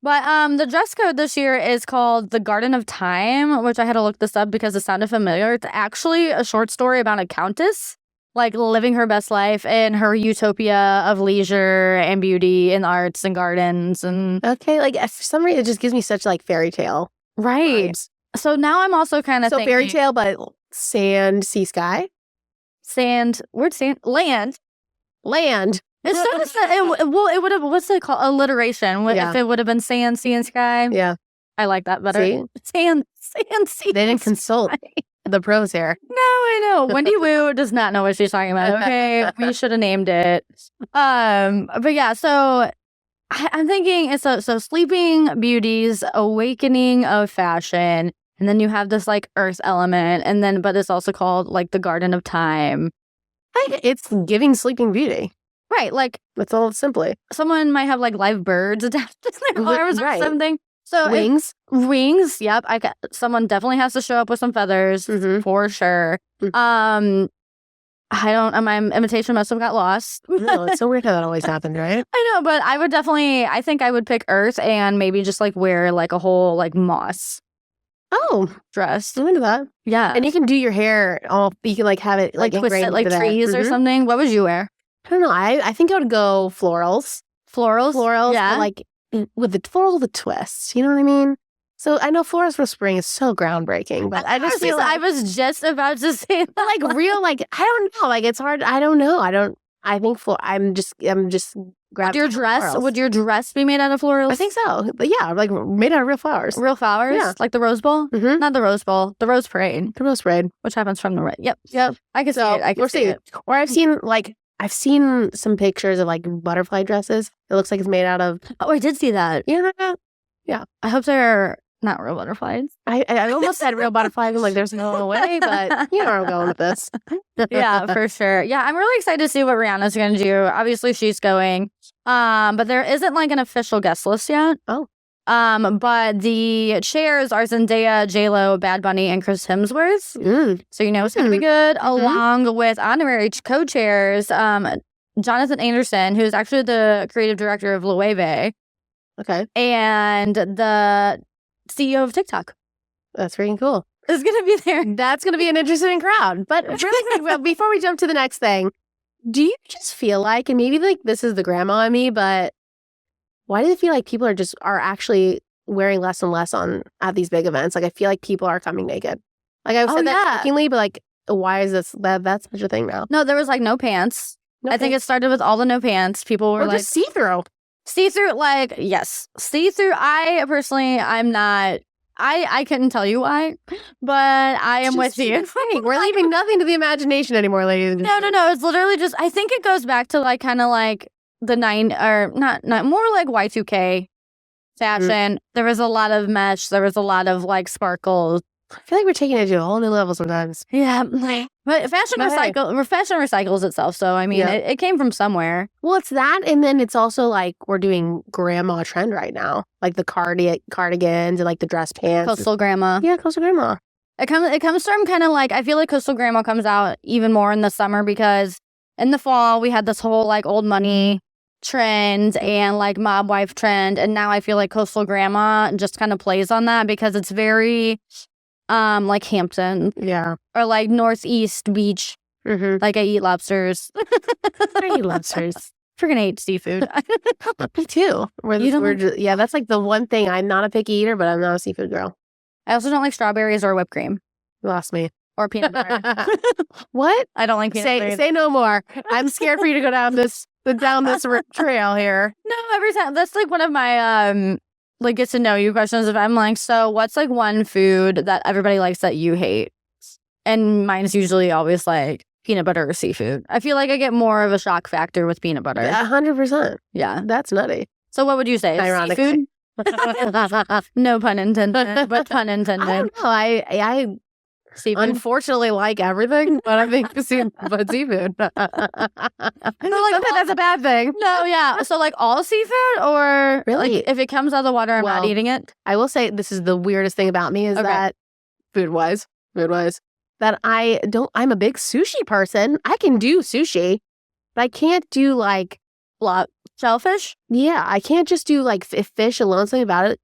Speaker 1: But the dress code this year is called The Garden of Time, which I had to look this up because it sounded familiar. It's actually a short story about a countess, like living her best life in her utopia of leisure and beauty and arts and gardens. And
Speaker 2: okay, like for some reason, it just gives me such like fairy tale vibes.
Speaker 1: So now I'm also kind of thinking,
Speaker 2: fairy tale, but sand, sea, sky,
Speaker 1: sand. Where'd sand? Land. It's it would have, what's it called? Alliteration.
Speaker 2: Yeah.
Speaker 1: If it would have been sand, sea, and sky.
Speaker 2: Yeah.
Speaker 1: I like that better.
Speaker 2: See?
Speaker 1: Sand, sea.
Speaker 2: They didn't consult the pros here.
Speaker 1: No, I know. Wendy Wu does not know what she's talking about. Okay. We should have named it. But yeah, so I'm thinking it's so Sleeping Beauty's awakening of fashion. And then you have this like earth element. And then, but it's also called like the Garden of Time.
Speaker 2: It's giving Sleeping Beauty.
Speaker 1: Right, like
Speaker 2: that's all simply.
Speaker 1: Someone might have like live birds attached to their arms or something. So wings. Yep, someone definitely has to show up with some feathers for sure. My imitation must have got lost.
Speaker 2: No, it's so weird how that always happens, right?
Speaker 1: I know, but I think I would pick earth and maybe just like wear like a whole like moss.
Speaker 2: Oh,
Speaker 1: dress.
Speaker 2: I'm into that.
Speaker 1: Yeah,
Speaker 2: and you can do your hair all. You can like have it
Speaker 1: like twist it like trees or something. What would you wear?
Speaker 2: I don't know. I think I would go florals.
Speaker 1: Yeah.
Speaker 2: Like with the floral, the twist. You know what I mean? So I know florals for spring is so groundbreaking, but I just feel like
Speaker 1: I was just about to say that.
Speaker 2: Like real, like I don't know. Like it's hard. I don't know. I think I'm just grabbing
Speaker 1: your dress. Florals. Would your dress be made out of florals?
Speaker 2: I think so. But yeah, like made out of real flowers.
Speaker 1: Real flowers?
Speaker 2: Yeah.
Speaker 1: Like the Rose Bowl?
Speaker 2: Mm-hmm.
Speaker 1: Not the Rose Bowl. The Rose Parade.
Speaker 2: The Rose Parade.
Speaker 1: Which happens from the right. Yep. I can see it. I can see it.
Speaker 2: Or I've seen some pictures of like butterfly dresses. It looks like it's made out of.
Speaker 1: Oh, I did see that.
Speaker 2: Yeah.
Speaker 1: I hope they're not real butterflies.
Speaker 2: I almost said real butterflies. I'm like, there's no way, but you know where I'm going with this.
Speaker 1: Yeah, for sure. Yeah, I'm really excited to see what Rihanna's going to do. Obviously, she's going. But there isn't like an official guest list yet.
Speaker 2: Oh.
Speaker 1: But the chairs are Zendaya, J-Lo, Bad Bunny, and Chris Hemsworth. So you know it's going to be good. Along with honorary co-chairs, Jonathan Anderson, who's actually the creative director of Loewe.
Speaker 2: Okay.
Speaker 1: And the CEO of TikTok.
Speaker 2: That's freaking cool.
Speaker 1: Is going to be there.
Speaker 2: That's going to be an interesting crowd. But really quick, before we jump to the next thing, do you just feel like, and maybe like this is the grandma in me, but why do you feel like people are actually wearing less and less at these big events? Like I feel like people are coming naked. Like I've said that jokingly, but like why is that's such a thing now?
Speaker 1: No, there was like no pants. I think it started with all the no pants. People were like
Speaker 2: just see-through.
Speaker 1: See-through, like, yes. See-through, I personally, I'm not, I couldn't tell you why, but I am with you.
Speaker 2: We're leaving nothing to the imagination anymore, ladies.
Speaker 1: No. It's literally just, I think it goes back to like, kind of like the not more like Y2K fashion. There was a lot of mesh. There was a lot of like sparkles.
Speaker 2: I feel like we're taking it to a whole new level sometimes.
Speaker 1: Yeah. But fashion recycles itself. So, I mean, it came from somewhere.
Speaker 2: Well, it's that. And then it's also like we're doing grandma trend right now. Like the cardigans and like the dress pants.
Speaker 1: Coastal grandma.
Speaker 2: Yeah, coastal grandma.
Speaker 1: It comes from kind of like, I feel like coastal grandma comes out even more in the summer because in the fall we had this whole like old money trend and like mob wife trend, and now I feel like coastal grandma just kind of plays on that because it's very like Hampton or like Northeast Beach. Like I eat lobsters.
Speaker 2: I eat lobsters.
Speaker 1: Freaking hate seafood.
Speaker 2: Me too. That's like the one thing. I'm not a picky eater, but I'm not a seafood girl.
Speaker 1: I also don't like strawberries or whipped cream.
Speaker 2: You lost me.
Speaker 1: Or peanut butter.
Speaker 2: What?
Speaker 1: I don't like peanut butter.
Speaker 2: Say no more. I'm scared for you to go down this trail here.
Speaker 1: No, every time. That's like one of my like get to know you questions. If I'm like, so what's like one food that everybody likes that you hate? And mine's usually always like peanut butter or seafood. I feel like I get more of a shock factor with peanut butter.
Speaker 2: 100%.
Speaker 1: Yeah.
Speaker 2: That's nutty.
Speaker 1: So what would you say?
Speaker 2: Ironic.
Speaker 1: Seafood? No pun intended, but pun intended.
Speaker 2: I don't know. I
Speaker 1: seafood.
Speaker 2: Unfortunately like everything, but I think seafood.
Speaker 1: No, like
Speaker 2: something that's a bad thing.
Speaker 1: No, yeah. So like all seafood, or
Speaker 2: really,
Speaker 1: like, if it comes out of the water, I'm not eating it.
Speaker 2: I will say this is the weirdest thing about me is that food wise, that I'm a big sushi person. I can do sushi, but I can't do like
Speaker 1: shellfish.
Speaker 2: Yeah, I can't just do like fish alone. Something about it.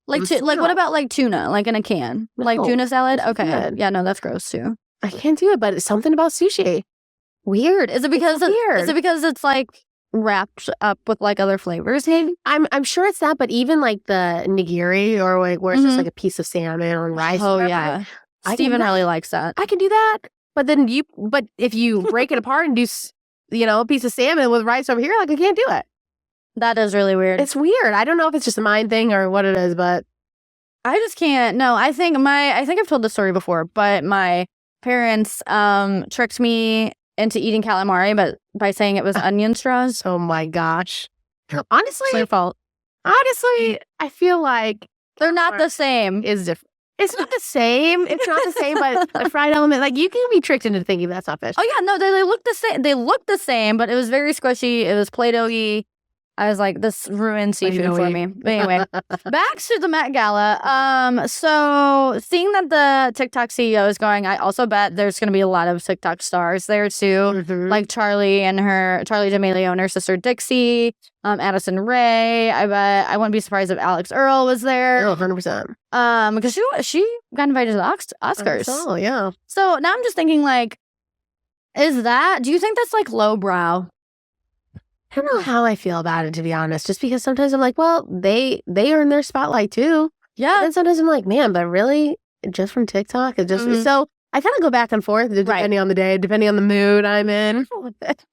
Speaker 1: Like what about like tuna, like in a can, like tuna salad? Okay,
Speaker 2: good.
Speaker 1: Yeah, no, that's gross too.
Speaker 2: I can't do it, but it's something about sushi.
Speaker 1: Weird. Is it because it's like wrapped up with like other flavors? Maybe
Speaker 2: I'm sure it's that, but even like the nigiri or like where it's just like a piece of salmon or rice.
Speaker 1: Oh yeah, Steven really likes that.
Speaker 2: I can do that, but then if you break it apart and do a piece of salmon with rice over here, like I can't do it.
Speaker 1: That is really weird.
Speaker 2: It's weird. I don't know if it's just a mind thing or what it is, but
Speaker 1: I just can't. No, I think I've told this story before, but my parents tricked me into eating calamari, but by saying it was onion straws.
Speaker 2: Oh my gosh. Honestly,
Speaker 1: it's your fault.
Speaker 2: Honestly, I feel like
Speaker 1: they're not the same.
Speaker 2: Is different. It's not the same. It's not the same, but the fried element, like you can be tricked into thinking that's not fish.
Speaker 1: Oh yeah, no, they look the same. They look the same, but it was very squishy. It was Play-Doh-y. I was like, this ruined seafood for me. But anyway, back to the Met Gala. So seeing that the TikTok CEO is going, I also bet there's going to be a lot of TikTok stars there too, like Charlie D'Amelio and her sister Dixie, Addison Rae. I wouldn't be surprised if Alex Earl was there.
Speaker 2: 100%.
Speaker 1: Because she got invited to the Oscars.
Speaker 2: Oh yeah.
Speaker 1: So now I'm just thinking, like, do you think that's like lowbrow?
Speaker 2: I don't know how I feel about it, to be honest. Just because sometimes I'm like, well, they earn their spotlight too.
Speaker 1: Yeah.
Speaker 2: And sometimes I'm like, man, but really, just from TikTok, it just so I kind of go back and forth depending on the day, depending on the mood I'm in. But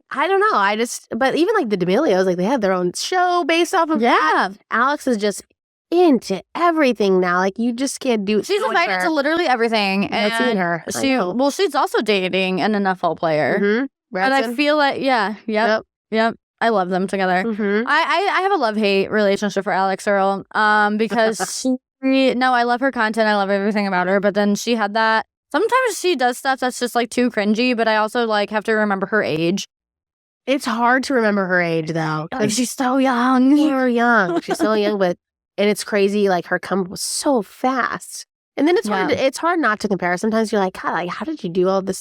Speaker 2: I don't know. But even like the D'Amelios, like they have their own show based off of that. Alex is just into everything now. Like you just can't do.
Speaker 1: She's invited to literally everything.
Speaker 2: I've seen her.
Speaker 1: She's also dating an NFL player. And I feel like, yep. I love them together. I have a love-hate relationship for Alex Earl, because I love her content. I love everything about her. But then she had that. Sometimes she does stuff that's just like too cringy. But I also like have to remember her age.
Speaker 2: It's hard to remember her age though.
Speaker 1: Like she's so young.
Speaker 2: She's so young, and it's crazy. Like her come was so fast, and then it's hard not to compare. Sometimes you're like, God, like how did you do all this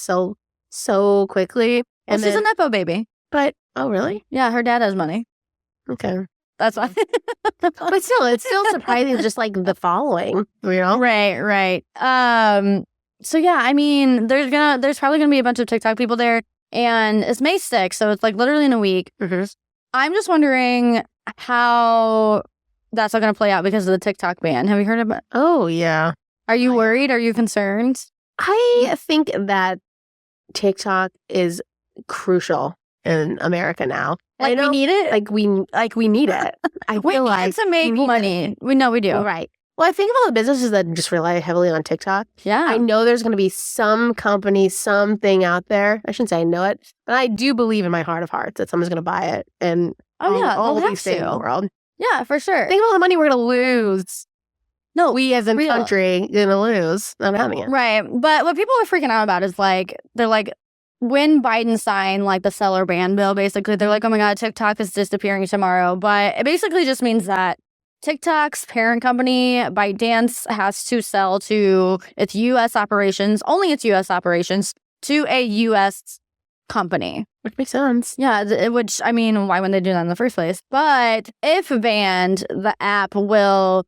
Speaker 2: so quickly?
Speaker 1: And she's a Nepo baby.
Speaker 2: But, oh, really?
Speaker 1: Yeah, her dad has money.
Speaker 2: Okay.
Speaker 1: That's why.
Speaker 2: But still, it's still surprising, just like the following, you know?
Speaker 1: Right. So, yeah, I mean, there's probably going to be a bunch of TikTok people there. And it's May 6th, so it's like literally in a week. I'm just wondering how that's all going to play out because of the TikTok ban. Have you heard about it?
Speaker 2: Oh, yeah.
Speaker 1: Are you worried? Are you concerned?
Speaker 2: I think that TikTok is crucial in America now.
Speaker 1: Like we need it?
Speaker 2: Like we need it. I feel like
Speaker 1: to make money. We know we do.
Speaker 2: Right. Well, I think of all the businesses that just rely heavily on TikTok.
Speaker 1: Yeah.
Speaker 2: I know there's going to be some company, something out there. I shouldn't say I know it, but I do believe in my heart of hearts that someone's going to buy it. And all will be safe in the world.
Speaker 1: Yeah, for sure.
Speaker 2: Think of all the money we're going to lose.
Speaker 1: No,
Speaker 2: we as a country going to lose not having it.
Speaker 1: Right. But what people are freaking out about is like, they're like, when Biden signed like the seller ban bill, basically, they're like, oh my God, TikTok is disappearing tomorrow. But it basically just means that TikTok's parent company, ByteDance, has to sell to its U.S. operations, only its U.S. operations, to a U.S. company.
Speaker 2: Which makes sense.
Speaker 1: Yeah, which, I mean, why wouldn't they do that in the first place? But if banned, the app will,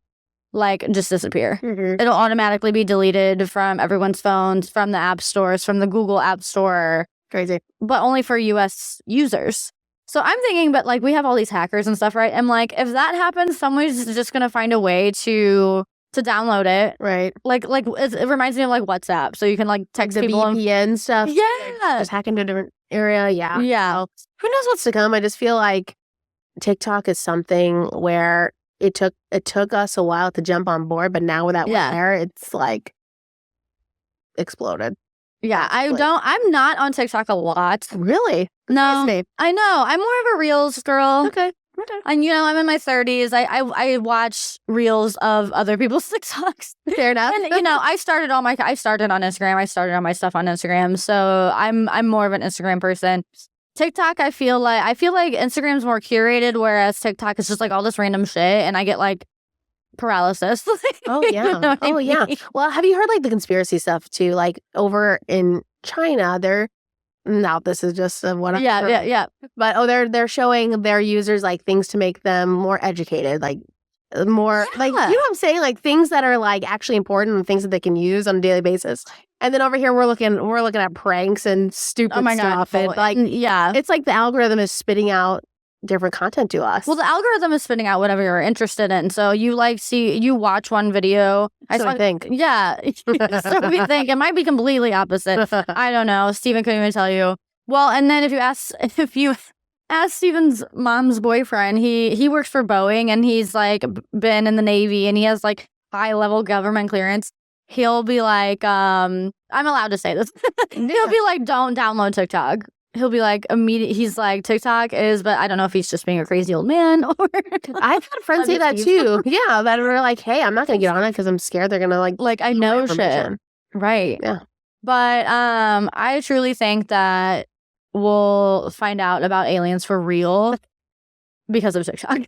Speaker 1: like, just disappear.
Speaker 2: Mm-hmm.
Speaker 1: It'll automatically be deleted from everyone's phones, from the app stores, from the Google App Store.
Speaker 2: Crazy. But
Speaker 1: only for US users. So I'm thinking, but, like, we have all these hackers and stuff, right? I'm like, if that happens, someone's just going to find a way to download it.
Speaker 2: Right.
Speaker 1: Like it reminds me of, like, WhatsApp. So you can, like, text
Speaker 2: the
Speaker 1: people.
Speaker 2: VPN stuff.
Speaker 1: Yeah.
Speaker 2: Like, just hack into a different area. Yeah.
Speaker 1: Yeah.
Speaker 2: So, who knows what's to come? I just feel like TikTok is something where it took us a while to jump on board, but now with that one there, it's like exploded.
Speaker 1: Yeah, I'm not on TikTok a lot.
Speaker 2: Really?
Speaker 1: No. I know. I'm more of a Reels girl.
Speaker 2: Okay.
Speaker 1: And, I'm in my 30s. I watch Reels of other people's TikToks.
Speaker 2: Fair enough.
Speaker 1: And, I started on Instagram. I started on my stuff on Instagram. So I'm more of an Instagram person. TikTok, I feel like Instagram's more curated, whereas TikTok is just, like, all this random shit, and I get, like, paralysis.
Speaker 2: Oh, yeah. Yeah. Well, have you heard, like, the conspiracy stuff, too? Like, over in China, this is just what I'm
Speaker 1: Yeah.
Speaker 2: But, they're showing their users, like, things to make them more educated, like, more, like, you know what I'm saying? Like, things that are, like, actually important and things that they can use on a daily basis. And then over here, we're looking at pranks and stupid stuff. And, like, it's like the algorithm is spitting out different content to us.
Speaker 1: Well, the algorithm is spitting out whatever you're interested in. So you you watch one video.
Speaker 2: I think.
Speaker 1: Yeah. So we think. It might be completely opposite. I don't know. Steven couldn't even tell you. Well, and then if you ask Steven's mom's boyfriend, he works for Boeing and he's, like, been in the Navy and he has, like, high level government clearance. He'll be like, I'm allowed to say this. He'll be like, don't download TikTok. He'll be like, he's like, TikTok is, but I don't know if he's just being a crazy old man or.
Speaker 2: I've had friends say that too. Yeah, that were like, hey, I'm not going to get on it because I'm scared they're going to, like,
Speaker 1: I know shit. Right.
Speaker 2: Yeah.
Speaker 1: But I truly think that we'll find out about aliens for real because of TikTok.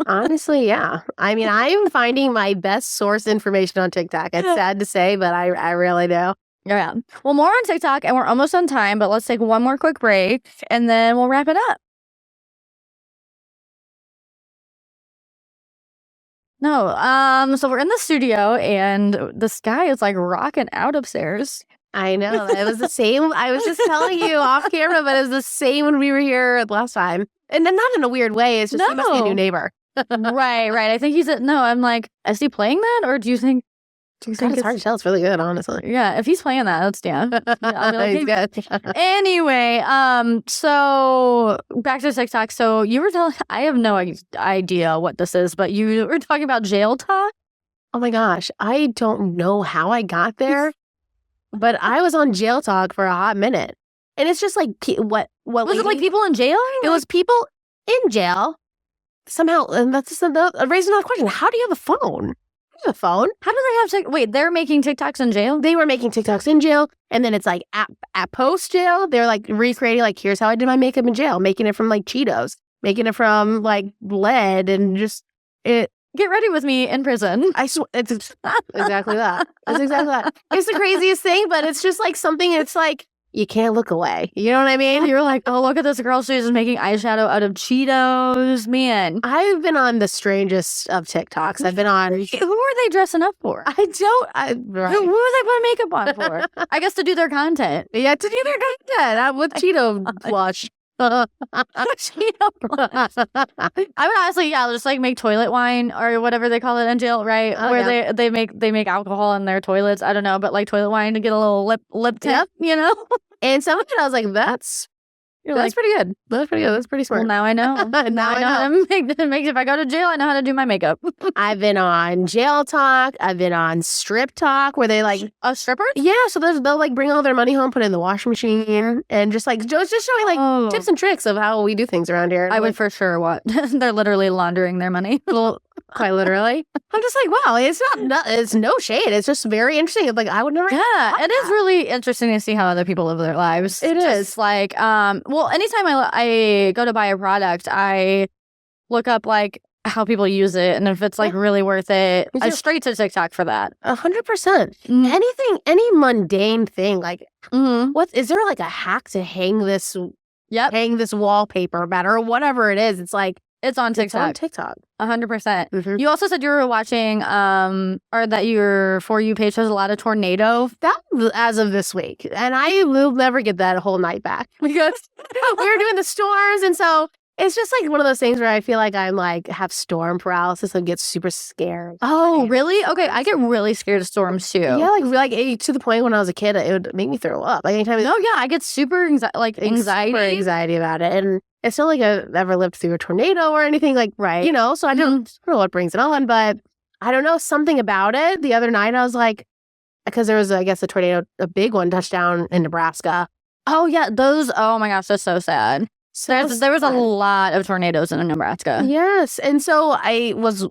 Speaker 2: Honestly, yeah. I mean, I'm finding my best source information on TikTok. It's sad to say, but I really do.
Speaker 1: Yeah. Well, more on TikTok, and we're almost on time, but let's take one more quick break, and then we'll wrap it up. No, so we're in the studio, and the sky is, like, rocking out upstairs.
Speaker 2: I know. It was the same. I was just telling you off camera, but it was the same when we were here last time. And then not in a weird way. It's just he must be a new neighbor.
Speaker 1: Right. I think he said, no, I'm like, is he playing that? Or do you think
Speaker 2: it's hard to tell. It's really good, honestly.
Speaker 1: Yeah, if he's playing that, that's damn. I'll be like,
Speaker 2: he's good.
Speaker 1: Anyway, so back to TikTok. So you were telling, I have no idea what this is, but you were talking about jail talk.
Speaker 2: Oh my gosh. I don't know how I got there, but I was on jail talk for a hot minute. And it's just like, what
Speaker 1: was it, like people in jail?
Speaker 2: It was people in jail somehow. And that's just raising another question. How do you have a phone? A phone?
Speaker 1: How do they have wait, they're making TikToks in jail?
Speaker 2: They were making TikToks in jail, and then it's like at post jail, they're like recreating, like, here's how I did my makeup in jail, making it from, like, Cheetos, making it from, like, lead, and just it.
Speaker 1: Get ready with me in prison.
Speaker 2: I swear, it's exactly that. It's exactly that. It's the craziest thing, but it's just like something. It's like you can't look away. You know what I mean?
Speaker 1: You're like, oh, look at this girl. She's just making eyeshadow out of Cheetos. Man.
Speaker 2: I've been on the strangest of TikToks. I've been on.
Speaker 1: Who are they dressing up for?
Speaker 2: Right.
Speaker 1: Who are they putting makeup on for? I guess to do their content.
Speaker 2: Yeah, to do their content with Cheeto blush.
Speaker 1: Cheeto blush. I would honestly, just like make toilet wine or whatever they call it in jail, right? Where they make alcohol in their toilets. I don't know, but like toilet wine to get a little lip tint, you know?
Speaker 2: And some of it I was like, that's pretty good. That's pretty good. That's pretty smart.
Speaker 1: Well, now I know. now I know how to make if I go to jail, I know how to do my makeup.
Speaker 2: I've been on jail talk. I've been on strip talk where they like
Speaker 1: strippers?
Speaker 2: Yeah, so they'll like bring all their money home, put it in the washing machine, and just like just showing like tips and tricks of how we do things around here.
Speaker 1: I would for sure they're literally laundering their money.
Speaker 2: Well, quite literally. I'm just like, wow, it's no shade. It's just very interesting. Like I would never.
Speaker 1: Yeah, it is really interesting to see how other people live their lives.
Speaker 2: It is
Speaker 1: like well, anytime I go to buy a product, I look up like how people use it and if it's like really worth it.
Speaker 2: Me too.
Speaker 1: Straight to TikTok for that.
Speaker 2: 100%.
Speaker 1: Mm.
Speaker 2: Anything, any mundane thing, like
Speaker 1: Mm-hmm.
Speaker 2: what is there like a hack to hang this
Speaker 1: Yep.
Speaker 2: wallpaper better or whatever it is? It's like
Speaker 1: It's on
Speaker 2: it's on
Speaker 1: TikTok.
Speaker 2: TikTok.
Speaker 1: 100%.
Speaker 2: Mhm.
Speaker 1: You also said you were watching, or that your For You page has a lot of tornado.
Speaker 2: That was as of this week, and I will never get that whole night back because we were doing the storms, and so it's just like one of those things where I feel like I'm like have storm paralysis and get super scared.
Speaker 1: Oh, really? Okay, I get really scared of storms too.
Speaker 2: Yeah, like to the point when I was a kid, it would make me throw up. Like anytime.
Speaker 1: No, yeah, I get super anxiety.
Speaker 2: Super anxiety about it, and it's not like I've ever lived through a tornado or anything like
Speaker 1: Right.
Speaker 2: you know. So I don't know what brings it on, but I don't know something about it. The other night I was like, because there was I guess a tornado, a big one touched down in Nebraska.
Speaker 1: Oh yeah, those. Oh my gosh, that's so sad.
Speaker 2: So
Speaker 1: There was a
Speaker 2: sad.
Speaker 1: lot of tornadoes in Nebraska.
Speaker 2: Yes, and so I was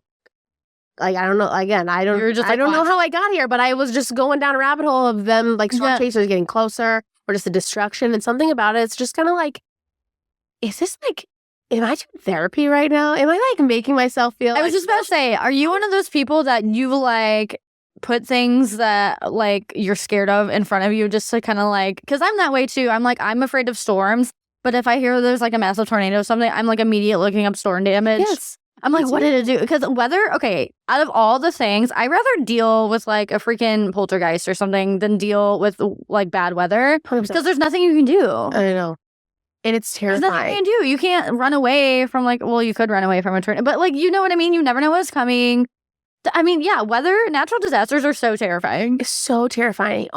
Speaker 2: like, I don't know. Again, I don't.
Speaker 1: You were just,
Speaker 2: I
Speaker 1: like,
Speaker 2: don't know how I got here, but I was just going down a rabbit hole of them like storm
Speaker 1: Yeah.
Speaker 2: chasers getting closer, or just the destruction, and something about it. It's just kind of like, is this like, am I doing therapy right now? Am I like making myself feel?
Speaker 1: I was just about to say, are you one of those people that you like put things that like you're scared of in front of you just to kind of like? Because I'm that way too. I'm like, I'm afraid of storms, but if I hear there's like a massive tornado or something, I'm like immediately looking up storm damage.
Speaker 2: Yes.
Speaker 1: I'm like,
Speaker 2: Me
Speaker 1: what
Speaker 2: too.
Speaker 1: did it do? Because weather, okay, out of all the things, I'd rather deal with like a freaking poltergeist or something than deal with like bad weather
Speaker 2: 100%.
Speaker 1: because there's nothing you can do.
Speaker 2: I know, and it's
Speaker 1: There's nothing
Speaker 2: terrifying.
Speaker 1: you can do. You can't run away from like, well, you could run away from a tornado, but like, you know what I mean? You never know what's coming. I mean, yeah, natural disasters are so terrifying.
Speaker 2: It's so terrifying.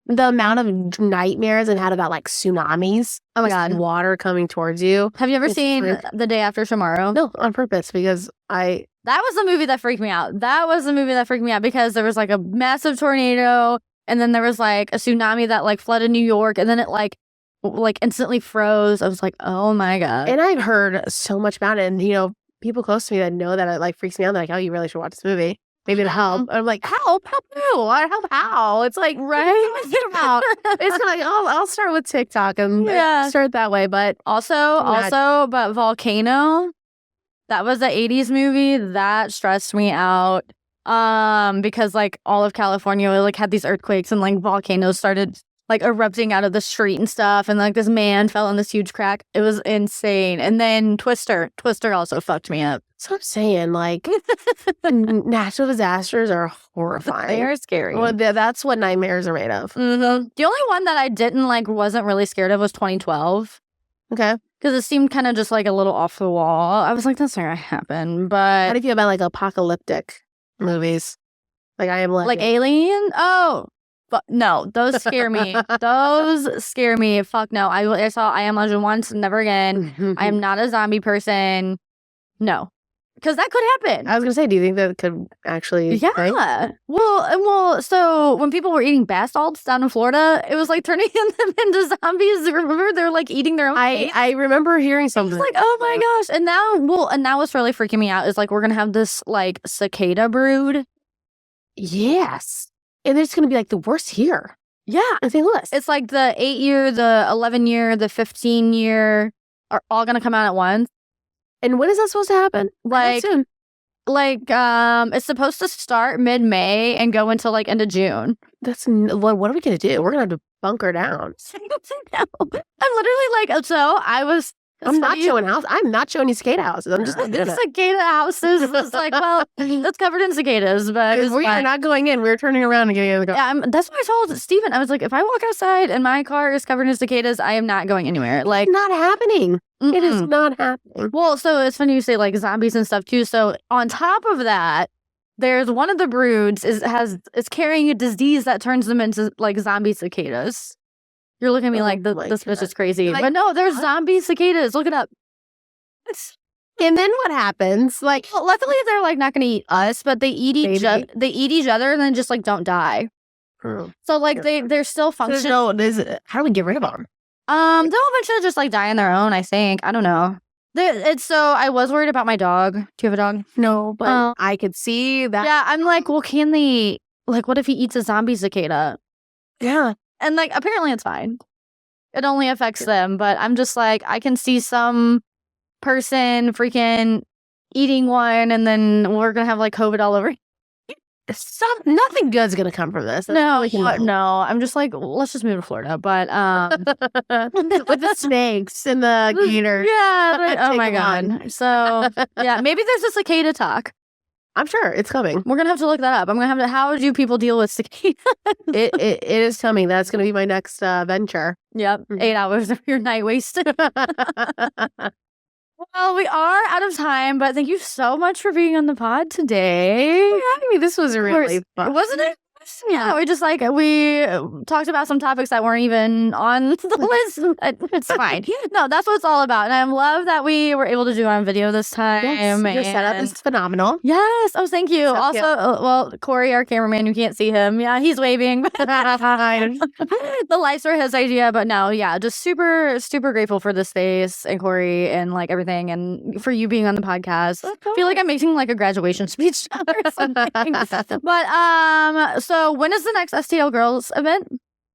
Speaker 2: The amount of nightmares and had about like tsunamis.
Speaker 1: Oh my
Speaker 2: just
Speaker 1: God.
Speaker 2: water coming towards you.
Speaker 1: Have you ever
Speaker 2: It's
Speaker 1: seen
Speaker 2: freak-
Speaker 1: The Day After Tomorrow?
Speaker 2: No, on purpose because I.
Speaker 1: That was the movie that freaked me out. That was the movie that freaked me out because there was like a massive tornado and then there was like a tsunami that like flooded New York and then it like instantly froze. I was like, oh my God.
Speaker 2: And I've heard so much about it, and you know, people close to me that know that it like freaks me out. They're like, "Oh, you really should watch this movie. Maybe it'll help." And I'm like, "Help who? Help how?" It's like
Speaker 1: Right?
Speaker 2: it's kind of like, "Oh, I'll start with TikTok and
Speaker 1: Yeah.
Speaker 2: start that way." But
Speaker 1: But Volcano, that was the 80s movie that stressed me out. Because like all of California like had these earthquakes and like volcanoes started like erupting out of the street and stuff, and like this man fell in this huge crack. It was insane. And then Twister also fucked me up.
Speaker 2: so I'm saying, like, natural disasters are horrifying.
Speaker 1: They are scary.
Speaker 2: Well, that's what nightmares are made of.
Speaker 1: Mhm. The only one that I didn't like, wasn't really scared of, was 2012.
Speaker 2: Okay,
Speaker 1: Because it seemed kind of just like a little off the wall. I was like, that's not gonna happen.
Speaker 2: how
Speaker 1: But
Speaker 2: do you feel about like apocalyptic movies? Like I am
Speaker 1: like Alien? Oh, but no, those scare me. Those scare me. Fuck no. I saw I Am Legend once, never again. I am not a zombie person. No. Because that could happen.
Speaker 2: I was gonna say, do you think that could actually?
Speaker 1: Yeah.
Speaker 2: Right?
Speaker 1: Well, so when people were eating basalts down in Florida, it was like turning them into zombies. Remember? They're like eating their own face.
Speaker 2: I remember hearing something.
Speaker 1: It's like, oh my gosh. And now what's really freaking me out is like we're gonna have this like cicada brood.
Speaker 2: Yes, and it's gonna be like the worst here
Speaker 1: Yeah.
Speaker 2: in St. Louis.
Speaker 1: It's like the 8-year, the 11-year, the 15-year are all gonna come out at once.
Speaker 2: And when is that supposed to happen?
Speaker 1: Like,
Speaker 2: soon.
Speaker 1: it's supposed to start mid-May and go until like end of June.
Speaker 2: What are we gonna do? We're gonna have to bunker down.
Speaker 1: I'm literally like, so I was.
Speaker 2: I'm not showing house. I'm not showing you cicada houses. I'm just not doing it.
Speaker 1: Cicada houses. It's like, well, it's covered in cicadas, but it's
Speaker 2: We are
Speaker 1: fine.
Speaker 2: not going in. We're turning around and getting in the car.
Speaker 1: Yeah, that's why I told Steven. I was like, if I walk outside and my car is covered in cicadas, I am not going anywhere. Like,
Speaker 2: It's not happening. It is
Speaker 1: mm-mm.
Speaker 2: not happening.
Speaker 1: Well, so it's funny you say like zombies and stuff too. So on top of that, there's one of the broods is carrying a disease that turns them into like zombie cicadas. You're looking at me
Speaker 2: Oh
Speaker 1: like
Speaker 2: my
Speaker 1: this bitch
Speaker 2: God.
Speaker 1: is crazy,
Speaker 2: Like,
Speaker 1: but no, there's
Speaker 2: what?
Speaker 1: zombie cicadas. Look it up.
Speaker 2: And then what happens? Like,
Speaker 1: Well, luckily they're like not gonna eat us, but they eat each
Speaker 2: Maybe.
Speaker 1: they eat each other and then just like don't die. So like they're still functioning.
Speaker 2: how do we get rid of them?
Speaker 1: They'll eventually just like die on their own. I think. I don't know. I was worried about my dog. Do you have a dog?
Speaker 2: No, but
Speaker 1: Oh.
Speaker 2: I could see that.
Speaker 1: Yeah, I'm like, well, can they like? What if he eats a zombie cicada?
Speaker 2: Yeah.
Speaker 1: And like, apparently it's fine. It only affects them, but I'm just like, I can see some person freaking eating one, and then we're gonna have like COVID all over.
Speaker 2: Nothing good's gonna come from this.
Speaker 1: No. I'm just like, let's just move to Florida. But
Speaker 2: with the snakes and the gators.
Speaker 1: Yeah. Oh my God. So yeah, maybe there's a cicada talk.
Speaker 2: I'm sure it's coming.
Speaker 1: We're gonna have to look that up. I'm gonna have to. How do people deal with cicadas?
Speaker 2: It is coming. That's gonna be my next venture.
Speaker 1: Yep. 8 hours of your night wasted. Well, we are out of time, but thank you so much for being on the pod today.
Speaker 2: I mean, this was really fun.
Speaker 1: Wasn't it? Yeah, we just we talked about some topics that weren't even on the list. It's fine. No, that's what it's all about. And I love that we were able to do it on video this time.
Speaker 2: Yes, your setup is phenomenal.
Speaker 1: Yes. Oh, thank you. Also, well, Corey, our cameraman, you can't see him. Yeah, he's waving. The lights were his idea, but no, yeah, just super, super grateful for the space and Corey and like everything, and for you being on the podcast. I feel like I'm making like a graduation speech or something. But so when is the next STL Girls event?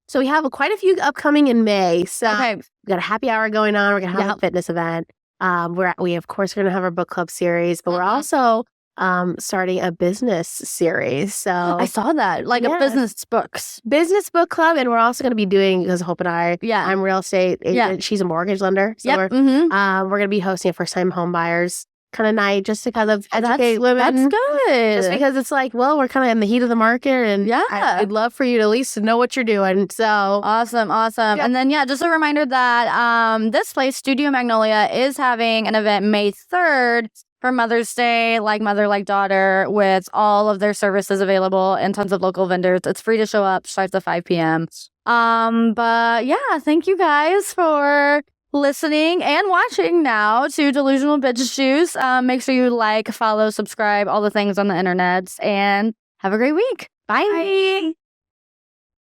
Speaker 2: So we have quite a few upcoming in May. So
Speaker 1: Okay.
Speaker 2: we've got a happy hour going on. We're going to have a fitness event. We of course are going to have our book club series, but we're also starting a business series. So
Speaker 1: I saw that, like a business book
Speaker 2: club, and we're also going to be doing, because Hope and I'm real estate agent. She's a mortgage lender. So we're going to be hosting a first time home buyers kind of night, just to kind of educate women.
Speaker 1: That's good.
Speaker 2: Just because it's like, well, we're kind of in the heat of the market, and I'd love for you to at least know what you're doing. So
Speaker 1: awesome. And then just a reminder that this place, Studio Magnolia, is having an event May 3rd for Mother's Day, like mother, like daughter, with all of their services available and tons of local vendors. It's free to show up. Starts at 5 p.m. But yeah, thank you guys for listening and watching now to Delusional Bitch Juice. Make sure you like, follow, subscribe, all the things on the internet, and have a great week. Bye.